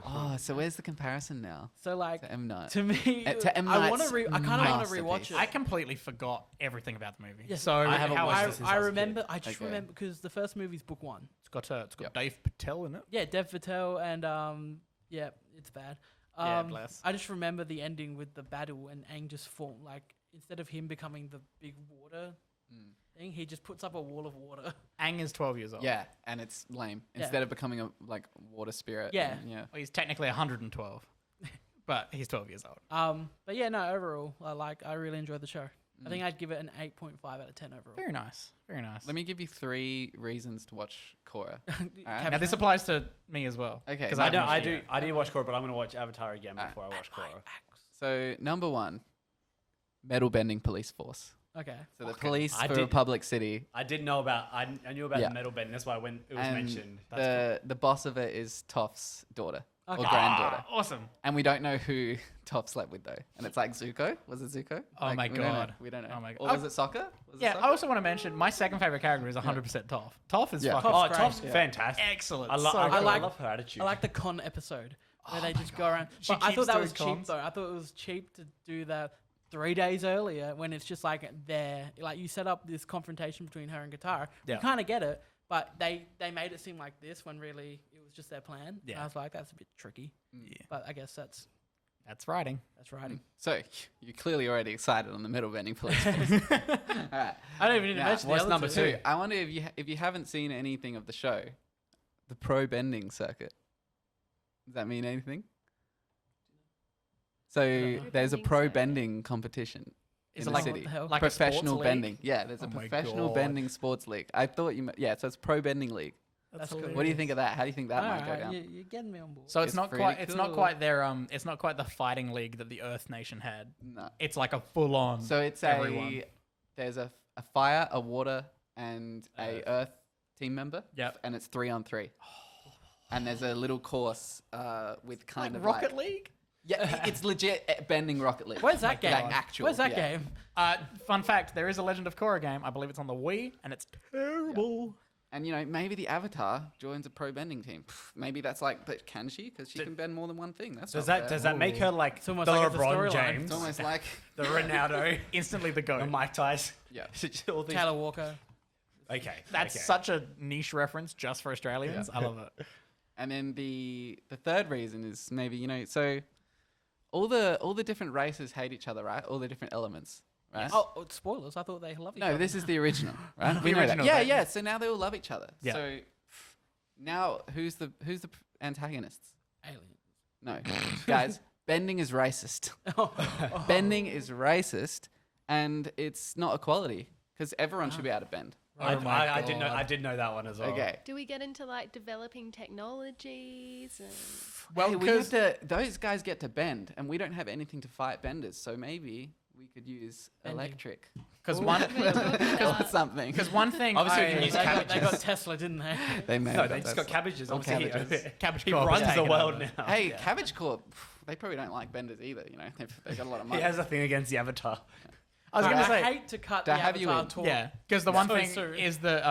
Oh, so where's the comparison now so like to M Night? to me. To M. I want Night's to. I kind of want to rewatch masterpiece. it. I completely forgot everything about the movie. Yes. So I haven't how watched I- it since I I was a remember. kid. I just Okay. remember because the first movie's book one. It's got Yep. Dave Patel in it. Yeah, Dev Patel and yeah, it's bad. Yeah, bless. I just remember the ending with the battle and Aang just formed like instead of him becoming the big water thing. He just puts up a wall of water. Aang is 12 years old. Yeah, and it's lame. Yeah. Instead of becoming a like water spirit. Yeah. and- yeah. Well, he's technically 112, but he's 12 years old. But yeah, no. Overall, I really enjoyed the show. I think I'd give it an 8.5 out of 10 overall. Very nice. Very nice. Let me give you 3 reasons to watch Korra. Now this applies to me as well. Okay, Because no, I I do. I didn't watch Korra, but I'm gonna watch Avatar again before I watch Korra. So number 1, metal bending police force. Okay. So the police I for did- Republic City. I didn't know about. I knew about Yeah. the metal bend. That's why when it was And mentioned. the boss of it is Toph's daughter or Okay. granddaughter. Awesome. And we don't know who Toph slept with though. And it's like Zuko. Was it Zuko? Oh Like, my we don't know. God. We don't know. Oh my Or God. was it Sokka? Was it Yeah, Sokka? I also want to mention my second favorite character is 100% Toph. Toph is Yeah. fucking Toph's Oh, great. Toph's Yeah. fantastic. excellent. I, So I, good. like- love her attitude. I like the con episode where Oh they my just go around. She But I keeps thought that doing was cheap cons. though. I thought it was cheap to do that 3 days earlier when it's just like there. Like you set up this confrontation between her and Katara. Yeah. You kind of get it, but they made it seem like this when really it was just their plan. And Yeah. I was like, that's a bit tricky. Yeah. But I guess that's writing. writing. So you're clearly already excited on the metal bending police force. All right. I don't even need to Now, mention the what's other number two. 2? I wonder if you haven't seen anything of the show, the pro bending circuit. Does that mean anything? So know. there's a Bending pro circuit. bending competition Is in it the like, city. What the hell? like a sports Professional league? bending. Yeah, there's a Oh my professional God. bending sports league. I thought you yeah, so it's pro bending league. That's hilarious. cool. What do you think of that? How do you think that might go Alright, down? You're getting me on board. So it's It's not pretty quite. It's not cool. quite their. It's not quite the fighting league that the Earth Nation had. No. It's like a full on. So it's everyone. there's a fire, a water, and a earth team member. Yep. And it's 3-on-3. And there's a little course with kind like of Rocket like, League. yeah, it's legit bending Rocket League. Where's that game? Like actual. Where's that yeah. game? Fun fact: there is a Legend of Korra game. I believe it's on the Wii, and it's terrible. And you know, maybe the Avatar joins a pro bending team. Maybe that's like, but can she? Because she can bend more than one thing. That's Does not that fair. does that make her like It's the almost like it's a LeBron storyline. James, It's almost like the Ronaldo, Instantly the the goat. Mike Tyson? yeah. All these- Taylor Walker. Okay, That's okay. such a niche reference just for Australians. I love it. And then the third reason is maybe, you know, so all the different races hate each other, right? All the different elements, right? Oh, spoilers! I thought they love each No, other. this is the original, right? The we know that. original, Yeah, right? yeah. So now they all love each other. Yeah. So now who's the antagonists? Aliens. No, guys, bending is racist. Bending is racist, and it's not equality because everyone should be able to bend. I, Oh my I did know. God. I did know that one as well. Okay. Do we get into like developing technologies? And Well, Hey, we have 'cause- to, those guys get to bend, and we don't have anything to fight benders. So maybe we could use Bending. electric Because Ooh, one, what are we talking or about? something. because one thing. Obviously, we I- can use They cabbages. got Tesla, didn't they? They may No, have they done just that. got cabbages. Or Obviously, cabbages. Cabbage he Corp runs has the taken world over. now. Hey, Cabbage Corp, they probably don't like benders either. You know, they've got a lot of He money. has a thing against the Avatar. I was gonna I say. hate to cut To the have you Avatar in. talk. Yeah, because the one So thing soon. is the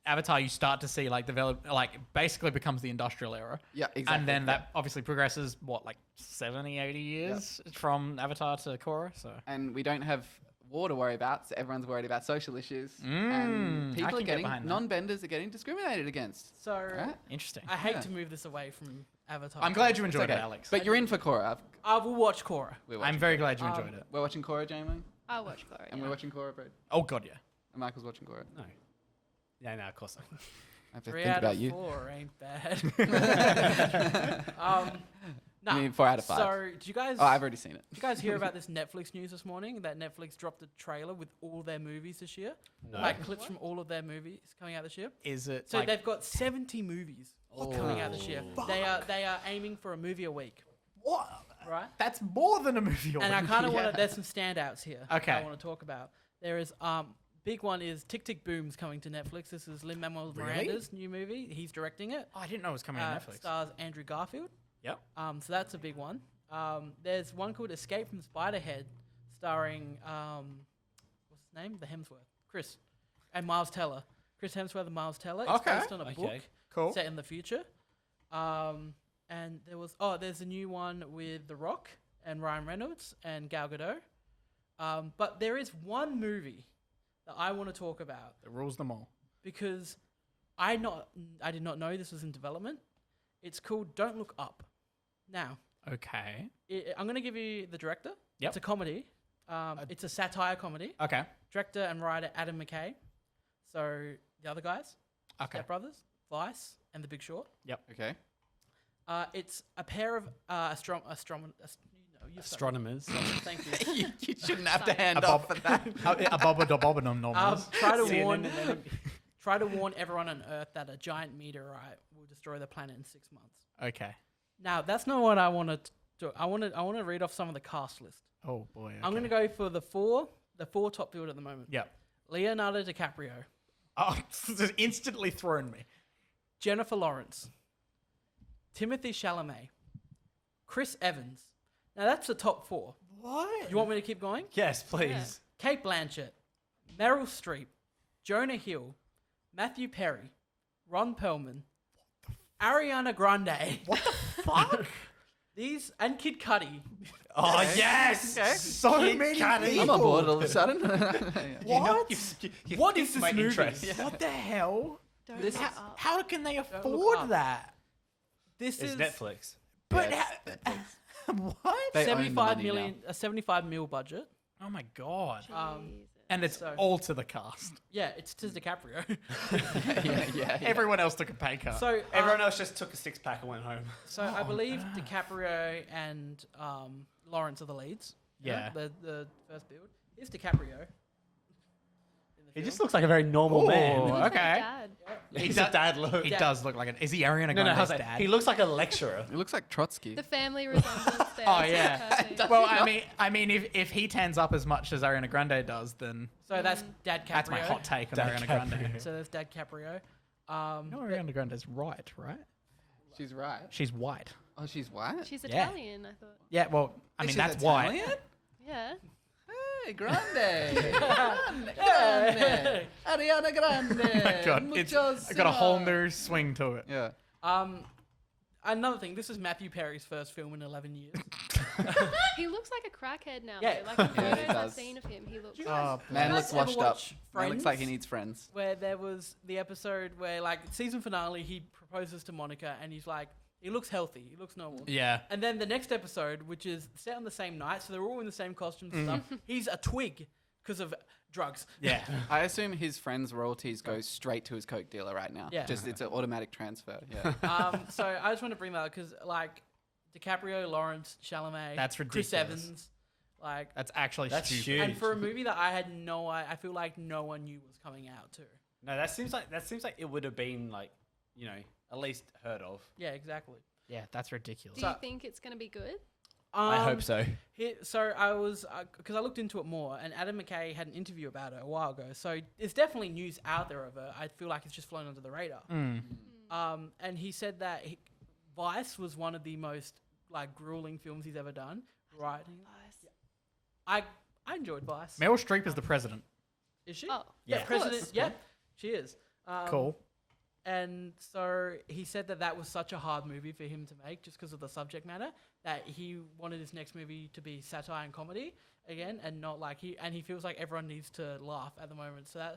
Avatar, you start to see like develop, like basically becomes the industrial era, Yeah, exactly. and then yeah. that obviously progresses what like 70, 80 years from Avatar to Korra. So And we don't have war to worry about, so everyone's worried about social issues. I And people can are get getting, behind that. non-benders are getting discriminated against. So Right? interesting. I hate Yeah. to move this away from Avatar. I'm glad you It's enjoyed okay. it, Alex. But you're in for Korra. I will watch Korra. We're I'm watching, very glad you enjoyed it. we're watching Korra, Jaimie. I'll watch Korra. And yeah. we're watching Korra, Brayden. Oh god, yeah. And Michael's watching Korra. No. Yeah, no, of course not. I have to 3 think out about of you. 4 ain't bad. Nah, I mean, 4 out of 5. So, did you guys? Oh, I've already seen it. Did you guys hear about this Netflix news this morning? That Netflix dropped a trailer with all their movies this year, No. like clips from all of their movies coming out this year. Is it So like, they've got 70 movies coming out this year. They are aiming for a movie a week, what? right? That's more than a movie. And I already. kind of want Yeah. to. There's some standouts here. that Okay. I want to talk about. There is big one is Tick Tick Boom's coming to Netflix. This is Lin-Manuel Really? Miranda's new movie. He's directing it. Oh, I didn't know it was coming on Netflix. Stars Andrew Garfield. Yep. So that's a big one. There's one called Escape from Spiderhead, starring what's his name? The Hemsworth, Chris, and Miles Teller. Chris Hemsworth and Miles Teller. It's Okay. based on a book Okay. Cool. set in the future. And there's a new one with The Rock and Ryan Reynolds and Gal Gadot. But there is one movie that I want to talk about It rules them all. because I did not know this was in development. It's called Don't Look Up. Now, Okay. I'm going to give you the director. Yep. It's a comedy. It's a satire comedy. Okay. Director and writer Adam McKay. So the other guys, Okay. Step Brothers, Vice, and The Big Short. Okay. It's a pair of Astronomers. Thank you. you shouldn't have to hand A off bob- for that. A bobbadom normal. Try to warn everyone on Earth that a giant meteorite will destroy the planet in 6 months. Okay. Now that's not what I want to do. I want to read off some of the cast list. Oh boy. I'm going to go for the four top field at the moment. Yep. Leonardo DiCaprio, Oh, just instantly thrown me. Jennifer Lawrence, Timothy Chalamet, Chris Evans. Now that's the top 4. What? You want me to keep going? Yes, please. Kate Blanchett, Meryl Streep, Jonah Hill, Matthew Perry, Ron Perlman, Ariana Grande. What the fuck? These and Kid Cudi. Oh, yes. Okay. So many people. I'm on board all of a sudden. What? What is this my movie? interest. What the hell? Don't This- look up. How can they look afford up. that? This It's is Netflix. But Yeah, what? They own the 75 money million, a 75 mil budget. Oh my god. Jesus. And it's So- all to the cast. Yeah, it's DiCaprio. yeah. Everyone else took a pay cut. So Everyone else just took a 6-pack and went home. So I believe DiCaprio and Lawrence are the leads. Yeah. The first build. Here's DiCaprio. He just looks like a very normal Ooh, man. Looks like okay. Dad. He's a dad look. he does look like an. Is he Ariana No, Grande's how's that? dad? He looks like a lecturer. It looks like Trotsky. The family resemblance there. Oh, is yeah. perfect. Well, I mean, if he tans up as much as Ariana Grande does, then So that's Dad Caprio. that's my hot take on Dad Ariana Caprio. Grande. So that's Dad Caprio. No, Ariana Grande's right? She's right. She's white. Oh, she's white? She's Yeah. Italian, I thought. Yeah, well, I mean, She's that's white. Italian? Yeah. Hey, Grande. Grande. Ariana Grande. Oh my God, it's got a whole new swing to it. Yeah. Another thing. This is Matthew Perry's first film in 11 years. He looks like a crackhead now. Yeah. Though. Like in Yeah, he photos I've does. seen of him, he looks. Oh, Man You looks guys ever washed up. watch Man looks like he Friends? needs friends. Where there was the episode where, like, season finale, he proposes to Monica and he's like, he looks healthy, he looks normal. yeah. And then the next episode, which is set on the same night, so they're all in the same costumes and stuff, he's a twig because of drugs. Yeah. I assume his friends' royalties go straight to his coke dealer right now. Yeah. Just it's an automatic transfer. Yeah. So I just want to bring that up because, like, DiCaprio, Lawrence, Chalamet, That's Chris ridiculous. Evans, like, That's actually That's stupid. huge. and for a movie that I feel like no one knew was coming out too. No, that seems like it would have been like, at least heard of. Yeah, exactly. Yeah, that's ridiculous. Do you think it's gonna be good? I hope so. So I was, because I looked into it more, and Adam McKay had an interview about it a while ago. So there's definitely news out there of it. I feel like it's just flown under the radar. And he said that Vice was one of the most like grueling films he's ever done. Right? I enjoyed Vice. Meryl Streep is the president. Is she? Oh, yeah, yeah. president. course. Yeah, she is. Cool. And so he said that was such a hard movie for him to make just because of the subject matter, that he wanted his next movie to be satire and comedy again, and not like he feels like everyone needs to laugh at the moment. So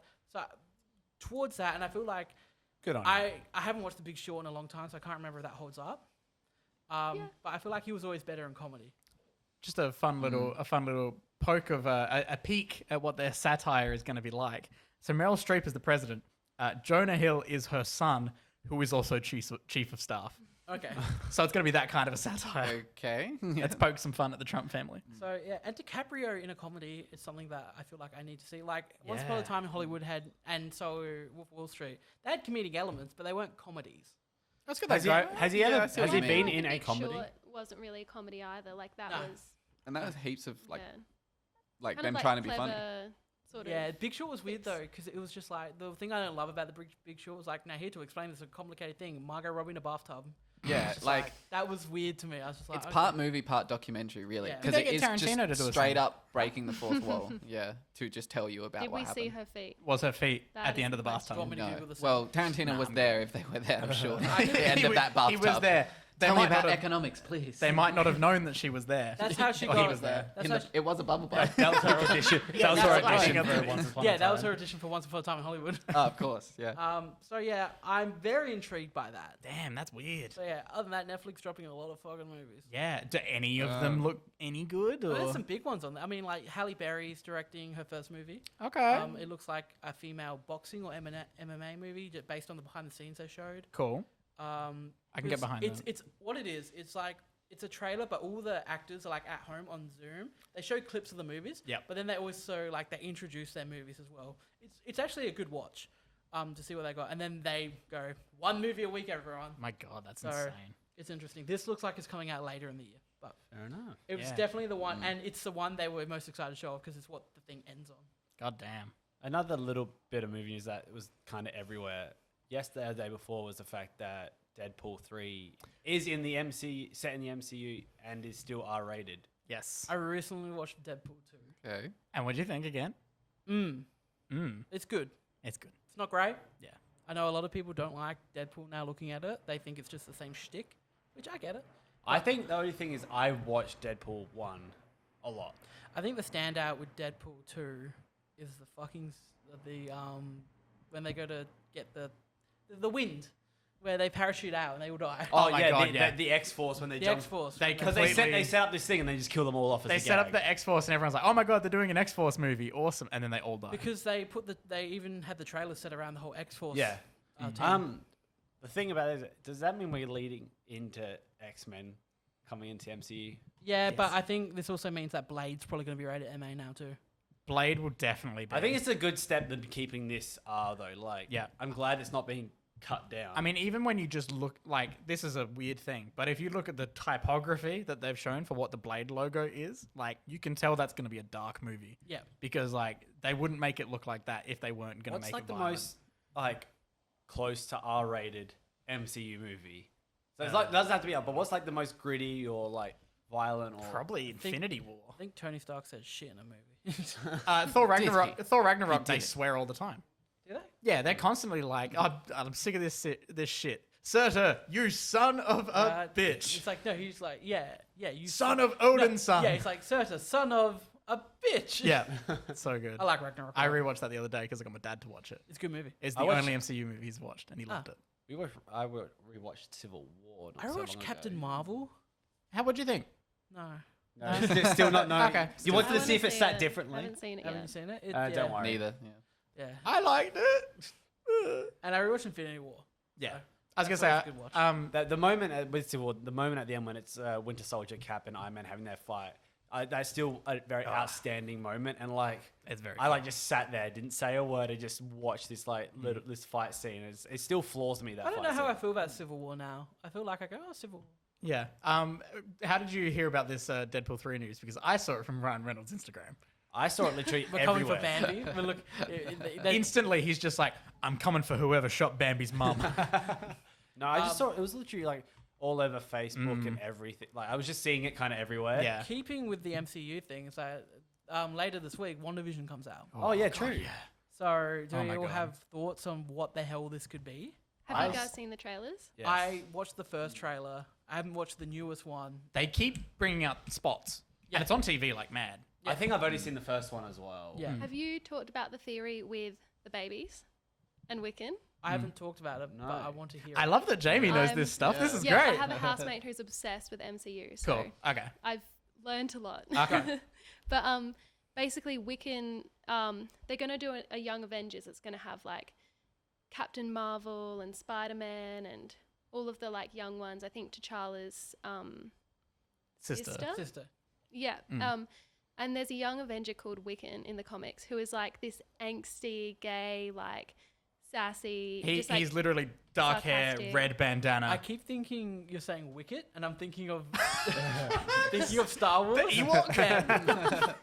towards that, and I feel like Good on you. I haven't watched The Big Short in a long time, so I can't remember if that holds up. But I feel like he was always better in comedy. Just a fun little poke of a peek at what their satire is going to be like. So Meryl Streep is the president. Jonah Hill is her son, who is also chief of staff. Okay. So it's going to be that kind of a satire. Okay. Let's poke some fun at the Trump family. So yeah, and DiCaprio in a comedy is something that I feel like I need to see. Like Once Upon a Yeah. Time in Hollywood had, and so Wolf of Wall Street, they had comedic elements, but they weren't comedies. That's good. Has he Yeah, I see has what he you been mean. in a Big comedy? Short wasn't really a comedy either. Like that No. was And that was heaps of like yeah. like Kind them of like trying to be funny. clever Sort of. Yeah, Big Short was weird It's- though, because it was just like the thing I don't love about the Big Short was like, now here to explain this a complicated thing, Margot Robbie in a bathtub. Yeah, Just like that was weird to me. I was just like, it's okay. part movie, part documentary, really, Yeah. because Did it they is get Tarantino to just do a straight song? up breaking the fourth wall. Yeah, to just tell you about Did what we see happened. her feet? Was her feet That at the is end of the the question. Do you want bathtub? me to No. Google this? Well, Tarantino was there if they were there, I'm sure. At the end He of was- that bathtub. He was there Tell me might about not have- economics, please. They might not have known that she was there. That's how she Or got he was there. That's In how the- she- it was a bubble butt. That was her audition. That was her that's audition right. for Once Upon a yeah, that was Time. her audition for Once Upon a Time in Hollywood. Oh, of course, yeah. So yeah, I'm very intrigued by that. Damn, that's weird. So yeah, other than that, Netflix dropping a lot of fucking movies. Yeah. Do any of them look any good? But Or? there's some big ones on there. I mean, like Halle Berry's directing her first movie. Okay. It looks like a female boxing or MMA movie based on the behind the scenes they showed. Cool. I can get behind it's, that. It's what it is. It's like it's a trailer, but all the actors are like at home on Zoom. They show clips of the movies. Yep. But then they also like they introduce their movies as well. It's actually a good watch. To see what they got, and then they go one movie a week, everyone. My God, that's So- insane. It's interesting. This looks like it's coming out later in the year, but Fair enough. it was Yeah. definitely the one, and it's the one they were most excited to show off because it's what the thing ends on. God damn. Another little bit of movie news that was kind of everywhere. Yesterday or the day before was the fact that Deadpool 3 is in the MCU, set in the MCU, and is still R-rated. Yes. I recently watched Deadpool 2. Okay. And what do you think again? It's good. It's good. It's not great. Yeah. I know a lot of people don't like Deadpool now looking at it. They think it's just the same shtick, which I get it. I think the only thing is I watched Deadpool 1 a lot. I think the standout with Deadpool 2 is the fucking when they go to get the wind, where they parachute out and they all die. Oh my God, the, yeah. the X-Force when they the jump. X-Force. They Because they set up this thing and they just kill them all off as They a set up gag. the X-Force and everyone's like, oh my God, they're doing an X-Force movie. Awesome. And then they all die. because they even had the trailer set around the whole X-Force. Yeah. Team. The thing about it is, does that mean we're leading into X-Men coming into MCU? Yeah, but I think this also means that Blade's probably going to be rated MA now too. Blade will definitely be. I think it's a good step than keeping this R though. Like, Yeah. I'm glad it's not being cut down. I mean, even when you just look, like, this is a weird thing, but if you look at the typography that they've shown for what the Blade logo is, like, you can tell that's going to be a dark movie. Yeah. Because, like, they wouldn't make it look like that if they weren't going to what's make like it the violent. most like close to R-rated MCU movie? So it's like doesn't have to be up, but what's like the most gritty or like violent or Probably think- Infinity War. I think Tony Stark said shit in a movie. Thor Ragnarok, he? Thor Ragnarok, He they did. swear all the time. Do they? Yeah, they're constantly like, oh, I'm sick of this shit. Surtur, you son of a bitch. It's like, no, he's like, yeah, you Son of Odin's no, son. Yeah, he's like, Surtur, son of a bitch. Yeah, it's so good. I like Ragnarok. I rewatched that the other day because I got my dad to watch it. It's a good movie. It's I the watched- only MCU movie he's watched, and he loved it. I rewatched Civil War. not I so watched long Captain ago. Marvel. What'd you think? No. No, still not knowing. Okay. You I wanted to wanna see if it see sat it. differently. I haven't seen it Haven't you yet. seen it? Don't yeah. worry. Neither. Yeah. Yeah. I liked it. And I rewatched Infinity War. Yeah. So I was gonna that's say, always a good watch. The moment with Civil War, the moment at the end when it's Winter Soldier, Cap, and Iron Man having their fight, that's still a very outstanding moment. And like, It's very. I like just sat there, didn't say a word, and just watched this like little this fight scene. It still floors me. That I don't fight know how I scene. feel about Civil War now. I feel like I go, oh, Civil War. Yeah. How did you hear about this Deadpool 3 news? Because I saw it from Ryan Reynolds' Instagram. I saw it literally We're coming for everywhere. Bambi. But look, they- Instantly, he's just like, I'm coming for whoever shot Bambi's mum. No, I just saw it was literally like all over Facebook and everything. Like I was just seeing it kind of everywhere. Yeah. keeping with the MCU thing, it's like later this week, WandaVision comes out. Oh yeah, true. So do Oh you my all God. have thoughts on what the hell this could be? Have you guys seen the trailers? Yes. I watched the first trailer. I haven't watched the newest one. They keep bringing out spots, Yeah. and it's on TV like mad. I think I've only seen the first one as well. Yeah. Have you talked about the theory with the babies and Wiccan? I haven't talked about it, No. but I want to hear I it. love that Jamie knows I'm- this stuff. This is Yeah, great. I have a housemate who's obsessed with MCU, so Cool. Okay. I've learned a lot. Okay. But basically Wiccan, they're gonna do a Young Avengers. It's gonna have like Captain Marvel and Spider-Man and all of the like young ones. I think T'Challa's Sister. Sister. Yeah. And there's a young Avenger called Wiccan in the comics who is like this angsty, gay, like sassy. just, like, He's literally dark hair, sarcastic. red bandana. I keep thinking you're saying Wicket, and I'm thinking of Star Wars. Ewok.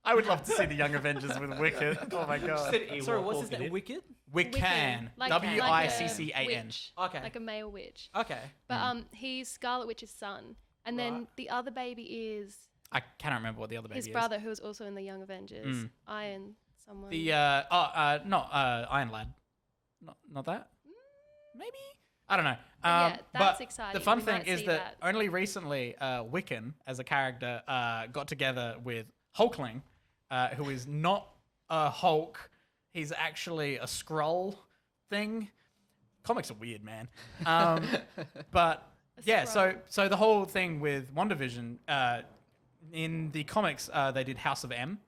I would love to see the Young Avengers with Wicked. Oh my god. Sorry, what's his name? Wicked? Wiccan. Like Wiccan. witch, Okay. like a male witch. Okay. But he's Scarlet Witch's son, and then Right. the other baby is I cannot remember what the other baby his is. brother, who was also in the Young Avengers. Iron someone. The not Iron Lad. Not that. Maybe. I don't know. yeah, that's but exciting. The fun We thing might is see that that. only recently, Wiccan as a character got together with Hulkling, who is not a Hulk. He's actually a Skrull thing. Comics are weird, man. But yeah, so the whole thing with WandaVision, in the comics, they did House of M,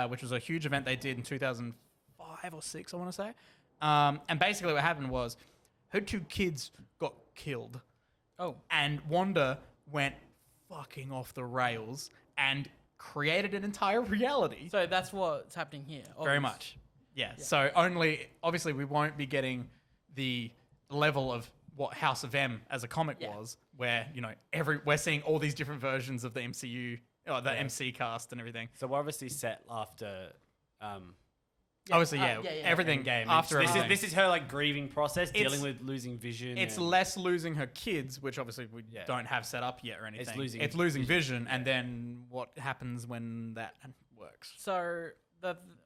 which was a huge event they did in 2005 or 6, I want to say. And basically what happened was her 2 kids got killed. Oh. And Wanda went fucking off the rails and created an entire reality. So that's what's happening here. Very obvious. much. Yeah. So obviously we won't be getting the level of what House of M as a comic was, where, we're seeing all these different versions of the MCU, or the MC cast and everything. So we're obviously set after. Obviously, everything Game. after everything. This is her like grieving process, dealing with losing vision. It's and- less losing her kids, which obviously we don't have set up yet or anything. losing losing vision, and then what happens when that works. So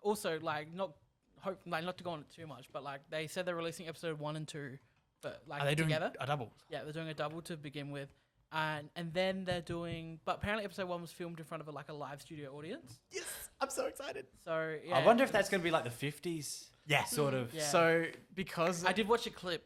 also not to go on it too much, but like they said they're releasing episode 1 and 2, but like Are they doing together. a double? Yeah, they're doing a double to begin with, and then they're doing. But apparently, episode 1 was filmed in front of a live studio audience. Yes, I'm so excited. So yeah, I wonder if that's going to be like the 50s. Yeah, Sort of. Yeah. So because I did watch a clip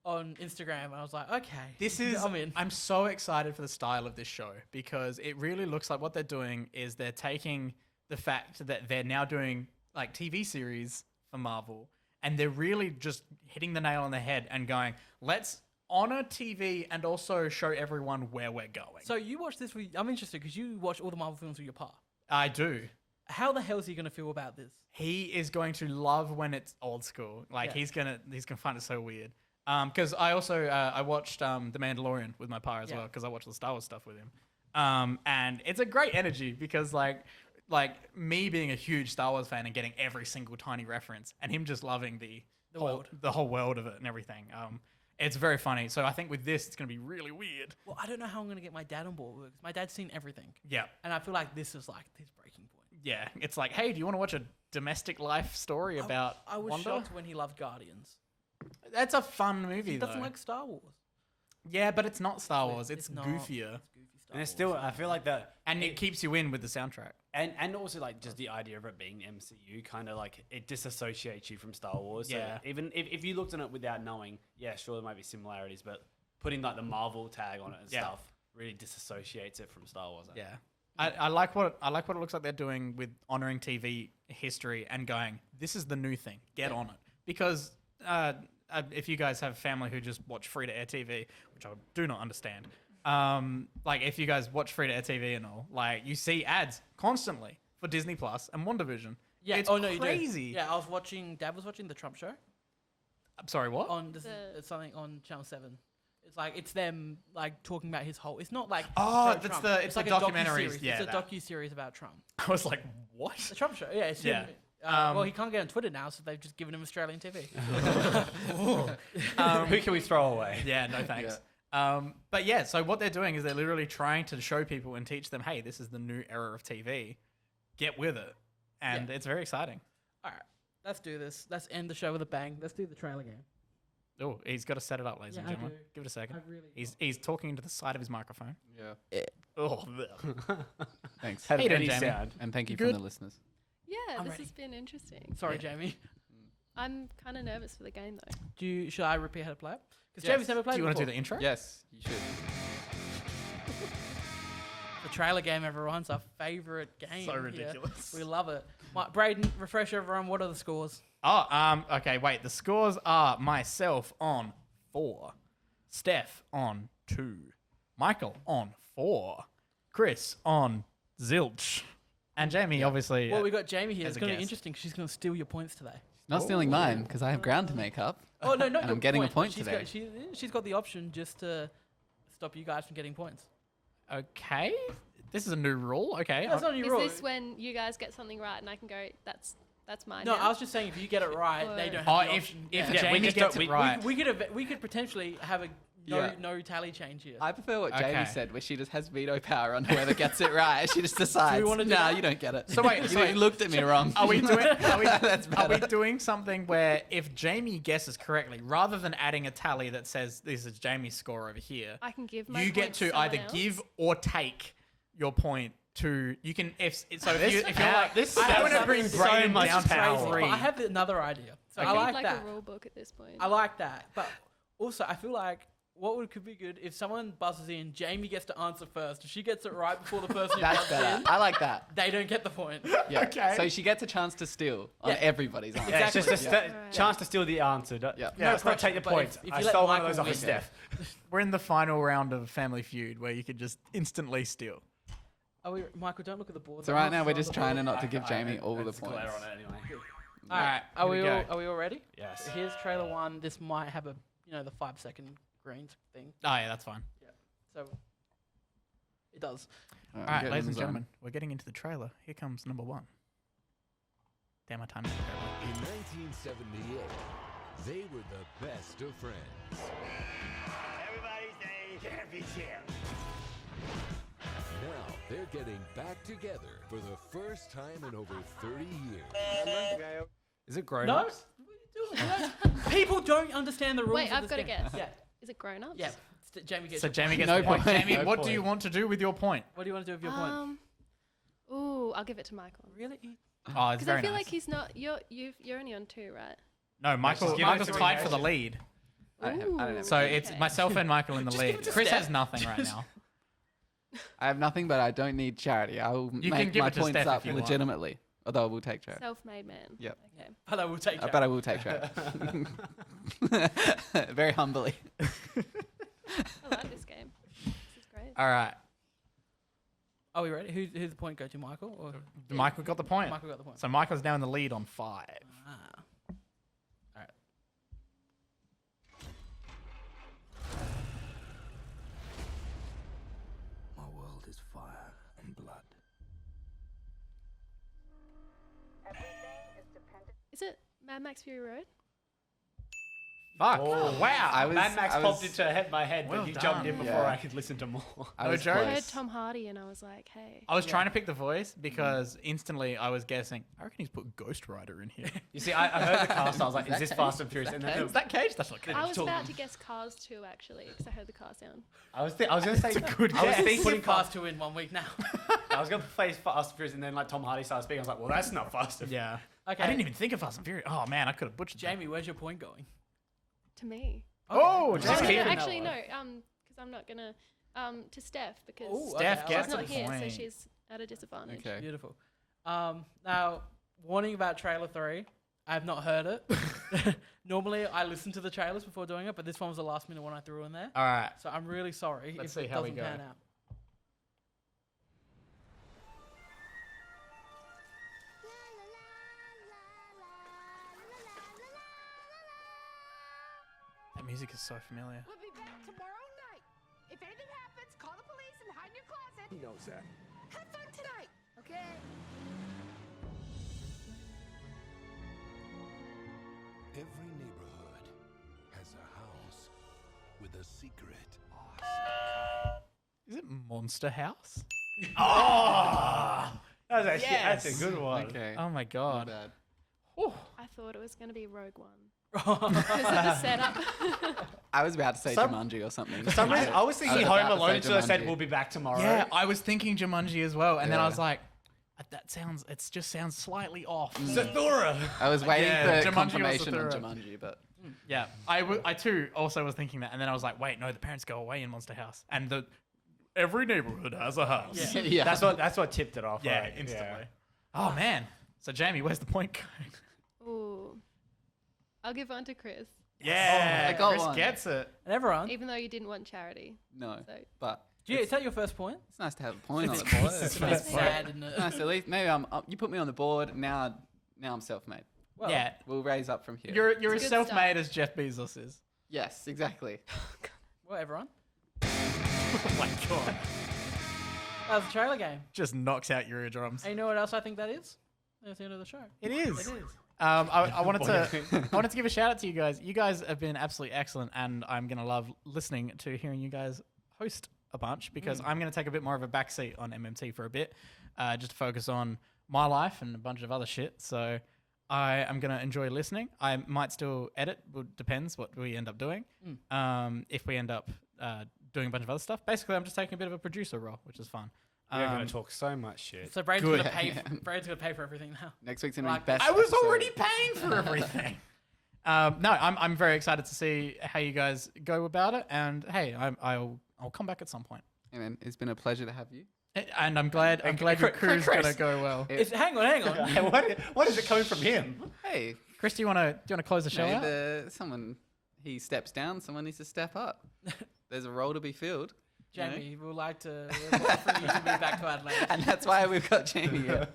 on Instagram, and I was like, okay, I'm in. I'm so excited for the style of this show because it really looks like what they're doing is they're taking the fact that they're now doing like TV series for Marvel, and they're really just hitting the nail on the head and going, let's honor TV and also show everyone where we're going. So you watch this? I'm interested because you watch all the Marvel films with your pa. I do. How the hell is he gonna feel about this? He is going to love when it's old school. Like he's gonna find it so weird. Because I also I watched The Mandalorian with my pa as well because I watched the Star Wars stuff with him. And it's a great energy because like me being a huge Star Wars fan and getting every single tiny reference, and him just loving the whole world of it and everything. It's very funny. So I think with this, it's gonna be really weird. Well, I don't know how I'm gonna get my dad on board because my dad's seen everything. Yeah. And I feel like this is like his breaking point. Yeah. It's like, hey, do you want to watch a domestic life story about I was Wanda? shocked when he loved Guardians. That's a fun movie, He doesn't though. like Star Wars. Yeah, but it's not Star Wars. It's not. goofier. It's goofy Star And it's Wars. still, I feel like that. And it keeps you in with the soundtrack. And also like just the idea of it being MCU kind of like it disassociates you from Star Wars. So Yeah. even if you looked at it without knowing, yeah, sure there might be similarities, but putting like the Marvel tag on it and stuff really disassociates it from Star Wars. I think. Yeah. I like what it looks like they're doing with honoring TV history and going, this is the new thing. Get on it. Because if you guys have family who just watch free to air TV, which I do not understand, like if you guys watch free to air TV and all, like you see ads constantly for Disney Plus and WandaVision. Yeah. It's Oh no, you do. crazy. Yeah, Dad was watching the Trump show I'm sorry, what? on it's something on Channel 7. It's like it's them like talking about his whole. It's not like Oh, show that's Trump. it's like the a documentaries. docu-series. Yeah, It's a that. docu-series about Trump. I was like, what? The Trump show. Yeah. It's Yeah. him. Well, he can't get on Twitter now, so they've just given him Australian TV. Who can we throw away? Yeah, no thanks. But yeah, so what they're doing is they're literally trying to show people and teach them, hey, this is the new era of TV. Get with it. And it's very exciting. All right, let's do this. Let's end the show with a bang. Let's do the trailer game. Oh, he's got to set it up, ladies and I gentlemen. do. Give it a second. I really He's talking into the side of his microphone. Yeah. Oh, Thanks. Have Hey, any Jaimie. sound. And thank you Good. from the listeners. Yeah, I'm this ready. has been interesting. Sorry, Yeah. Jaimie. I'm kind of nervous for the game though. Should I repeat how to play it? Because Yes. Jaimie's never played do you it want to do before. the intro? Yes, you should. The trailer game, everyone's our favorite game. So here. ridiculous. We love it. Brayden, refresh everyone. What are the scores? Oh, okay, wait. The scores are myself on 4, Steph on 2, Michael on 4, Chris on zilch, and Jaimie obviously. Well, we got Jaimie here. as It's a going to be guest. interesting 'cause she's going to steal your points today. Not stealing mine because I have ground to make up. Oh no, not And your I'm getting a point. point She's today. she's got the option just to stop you guys from getting points. Okay, this is a new rule. Okay, That's not a new Is rule. this when you guys get something right and I can go, that's mine No, now? I was just saying if you get it right, they don't have Oh, the if option. if Yeah. Yeah, we Jaimie just gets don't- it right, we could potentially have a no tally change here. I prefer what Okay. Jaimie said, where she just has veto power on whoever gets it right. She just decides, wanna do nah, that? you don't get it. So wait, you looked at me wrong. Are we doing? That's Are we better. doing something where if Jaimie guesses correctly, rather than adding a tally that says this is Jaimie's score over here, I can give my you get point to someone either else. give or take your point to. You can if if you're like this I want to sounds bring so Brayden much down to power. three. But I have another idea. So Okay. I I like need like that. a rule book at this point. I like that. But also, I feel like could be good if someone buzzes in, Jaimie gets to answer first. If she gets it right before the person who That's buzzes better. in, I like that. they don't get the point. Yeah. Okay. So she gets a chance to steal on Yeah. everybody's answer. Yeah, it's just a Exactly. Yeah. chance to steal the answer. Yeah. No, No it's not take the but points. if you I let stole one of Michael those off of win- Steph. We're in the final round of Family Feud where you could just instantly steal. Michael, don't look at the board. So right now we're just trying to not to give I- Jaimie all it's the glare points. on it anyway. All right, here we go. are we all ready? Yes. Here's trailer 1. This might have the 5-second green thing. Oh yeah, that's fine. So it does. All right, ladies and gentlemen, we're getting into the trailer. Here comes number 1. Damn, my time's terrible. In 1978, they were the best of friends. Everybody say championship. Now they're getting back together for the first time in over 30 years. Is it grown No, ups? what are you doing? People don't understand the rules. Wait, of I've this got to game. guess. Yeah, Is it grown ups? yeah. Jaimie gets. So your Jaimie point. gets No the point. point. Jaimie, No what do point. you want to do with your point? What do you want to do with your point? Ooh, I'll give it to Michael. Really? Oh, it's Because very I feel nice. like he's not. You're only on 2, right? No, just give it Michael's to tied for the Jaimie. lead. I don't have Ooh, So it's okay. myself and Michael in the Just give lead. it to Chris Steph. has nothing right now. I have nothing, but I don't need charity. I will You can make give my it to points Steph up if you want. legitimately. Although I will take charity. Self-made man. Yep. Okay. But I will take I that. bet I will take charity. Very humbly. I like this game. This is great. All right. Are we ready? Who's the point go to, Michael? Or Michael got the point. Michael got the point. So Michael's now in the lead on 5. Ah. My world is fire and blood. Is it Mad Max Fury Road? Fuck. Oh, wow. Mad Max I popped was- into my head, Well but you jumped in done. before Yeah. I could listen to more. I No was joke. I close. heard Tom Hardy and I was like, hey. I was trying to pick the voice because instantly I was guessing, I reckon he's put Ghost Rider in here. You see, I heard the cast. I was like, Is "Is this that Fast Cage? and Furious?" Is And that then Cage? Is that Cage? That's not Cage. I was at all. about to guess Cars 2 actually because I heard the car sound. I was going to say, It's a good I was guess. thinking Putting Cars 2 in 1 week now. I was going to face Fast and Furious, and then like Tom Hardy started speaking. I was like, "Well, that's not Fast and Furious." Yeah. Okay. I didn't even think of Fast and Furious. Oh man, I could have butchered that. Jaimie, where's your point going? To me. Oh, Okay. just no, keep no, it. actually no. Because I'm not gonna. To Steph because Ooh, Steph okay, I gets she's like not the here, so point. she's at a disadvantage. Okay. Beautiful. Now, warning about trailer 3. I have not heard it. Normally, I listen to the trailers before doing it, but this one was the last minute one I threw in there. All right. So I'm really sorry Let's if see it how we doesn't go. pan out. That music is so familiar. We'll be back tomorrow night. If anything happens, call the police and hide in your closet. He knows that. Have fun tonight, okay? Every neighborhood has a house with a secret. Is it Monster House? That's a good one. Okay. Oh my Not god. bad. I thought it was gonna be Rogue One because of the setup. I was about to say Some- Jumanji or something. For some reason, I was thinking Home about to say Alone, so I said Jumanji. we'll be back tomorrow. Yeah, I was thinking Jumanji as well, and then I Yeah. was like, that sounds. It just sounds slightly off. Zathura. I was waiting Yeah, for Jumanji or confirmation on Zathura. Jumanji, but Yeah, I too also was thinking that, and then I was like, wait, no, the parents go away in Monster House, and every neighborhood has a house. Yeah. yeah. That's what tipped it off. Yeah, right? instantly. Oh man. So Jaimie, where's the point going? Ooh, I'll give one to Chris, Yeah, I got Chris one. gets it. And everyone, even though you didn't want charity. No, So but is that your first point? it's nice to have a point on the It's board. Chris's It's first Sad, isn't it? nice, at least maybe you put me on the board. Now I'm self-made. Well, Yeah, We'll raise up from here. you're It's a as good self-made as Jeff Bezos is. Yes, exactly. well, everyone. Oh my god, That was a trailer game. just knocks out your eardrums. And you know what else I think that is? That's the end of the show. It It is. is. I wanted to give a shout out to you guys. You guys have been absolutely excellent, and I'm gonna love listening to hearing you guys host a bunch because I'm gonna take a bit more of a backseat on MMT for a bit, just to focus on my life and a bunch of other shit. So I am gonna enjoy listening. I might still edit. Depends what we end up doing. If we end up doing a bunch of other stuff, basically I'm just taking a bit of a producer role, which is fun. We're going to talk so much shit. So Brayden's Good. gonna pay. Brayden's gonna pay for everything now. Next week's gonna Like, be best. I was episode. already paying for everything. No, I'm very excited to see how you guys go about it, and hey, I'll come back at some point. Hey man, it's been a pleasure to have you. And I'm glad your crew's Chris. gonna go well. Hang on. What is it coming from him? Hey, Chris, do you wanna close the show out? someone he steps down, someone needs to step up. There's a role to be filled. you know? Jaimie, we'd like to offer you to be back to Adelaide. And that's why we've got Jaimie here.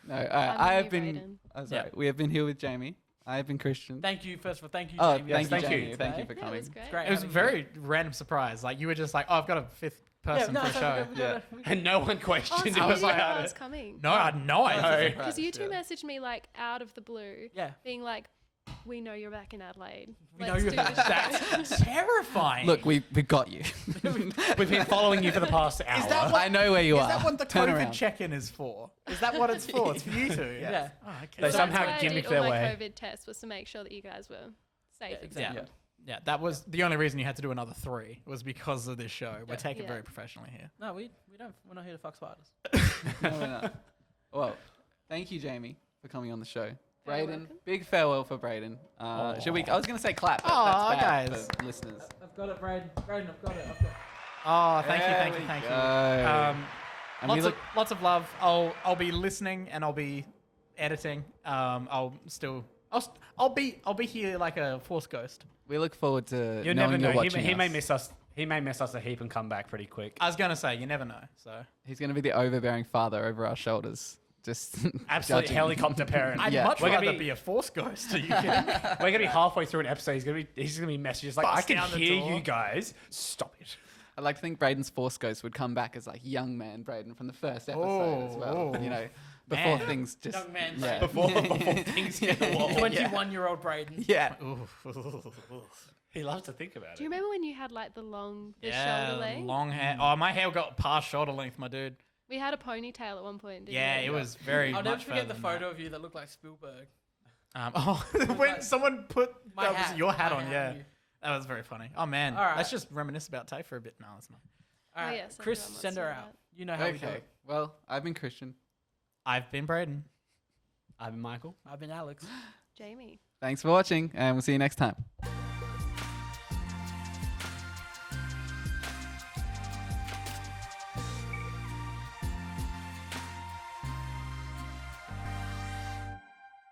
No, I have been. Brayden. Oh, sorry. We have been here with Jaimie. I have been Christian. Thank you, first of all. Thank you, Oh, Jaimie. thank you, thank you. Jaimie. Thank you for Yeah, it coming. was great. Great It was a having very random surprise. Like you were just like, oh, I've got a fifth person for a show. Yeah. And no one Oh, questioned so it you was didn't know about I it. was coming. No, I had no idea. Because you two messaged me like out of the blue, Yeah. being like, "We know you're back in Adelaide. We know Let's you're do back." the show." That's terrifying. Look, we've got you. We've been following you for the past hour. Is that what, I know where you is are. that what the Turn COVID around. check-in is for? Is that what it's for? It's for you two. Yeah. Oh, okay. They So somehow that's why I gimmicked did their all my way. COVID test was to make sure that you guys were safe. Yeah, exactly. Yeah. Yeah, that was the only reason you had to do another 3 was because of this show. We're Yeah. taking it Yeah. very professionally here. No, we don't. We're not here to fuck spiders. No, we're not. Well, thank you, Jaimie, for coming on the show. Very Brayden, welcome. big farewell for Brayden. Should we? I was gonna say clap, but Aw, that's bad guys. for listeners. I've got it, Brayden. Brayden, I've got it. I've got it. Oh, thank There you. we Thank you. go. And we Lots of love. I'll be listening and I'll be editing. I'll be here like a force ghost. we look forward to You'll knowing never you're know. watching He may us. miss us. He may miss us a heap and come back pretty quick. I was gonna say you never know. So He's gonna be the overbearing father over our shoulders. Just Absolute judging. helicopter parent. I'd Yeah. much We're gonna rather be- be a force ghost. Are you kidding me? We're gonna be halfway through an episode. He's gonna be messages like, Bust "I can down the hear door." you guys. Stop it." I like to think Brayden's force ghost would come back as like young man Brayden from the first episode as well. Oh. You know, before Man. things just Young man yeah. Before things get wall. 21-year-old Brayden. yeah. He loves to think about Do you it. remember when you had like the shoulder length? long hair. Oh, my hair got past shoulder length, my dude. We had a ponytail at one point. Didn't Yeah, we? it was very. I'll never much forget further the than photo of you that looked like Spielberg. that. When someone put My that was hat. your hat My on, hat yeah, on you. that was very funny. Oh man, All right. let's just reminisce about Tay for a bit. No, it's not. All right, yes, Chris, everyone send her wants to out. do You know how we do Okay. it. Well, I've been Christian. I've been Brayden. I'm Michael. I've been Alex. Jaimie. Thanks for watching, and we'll see you next time.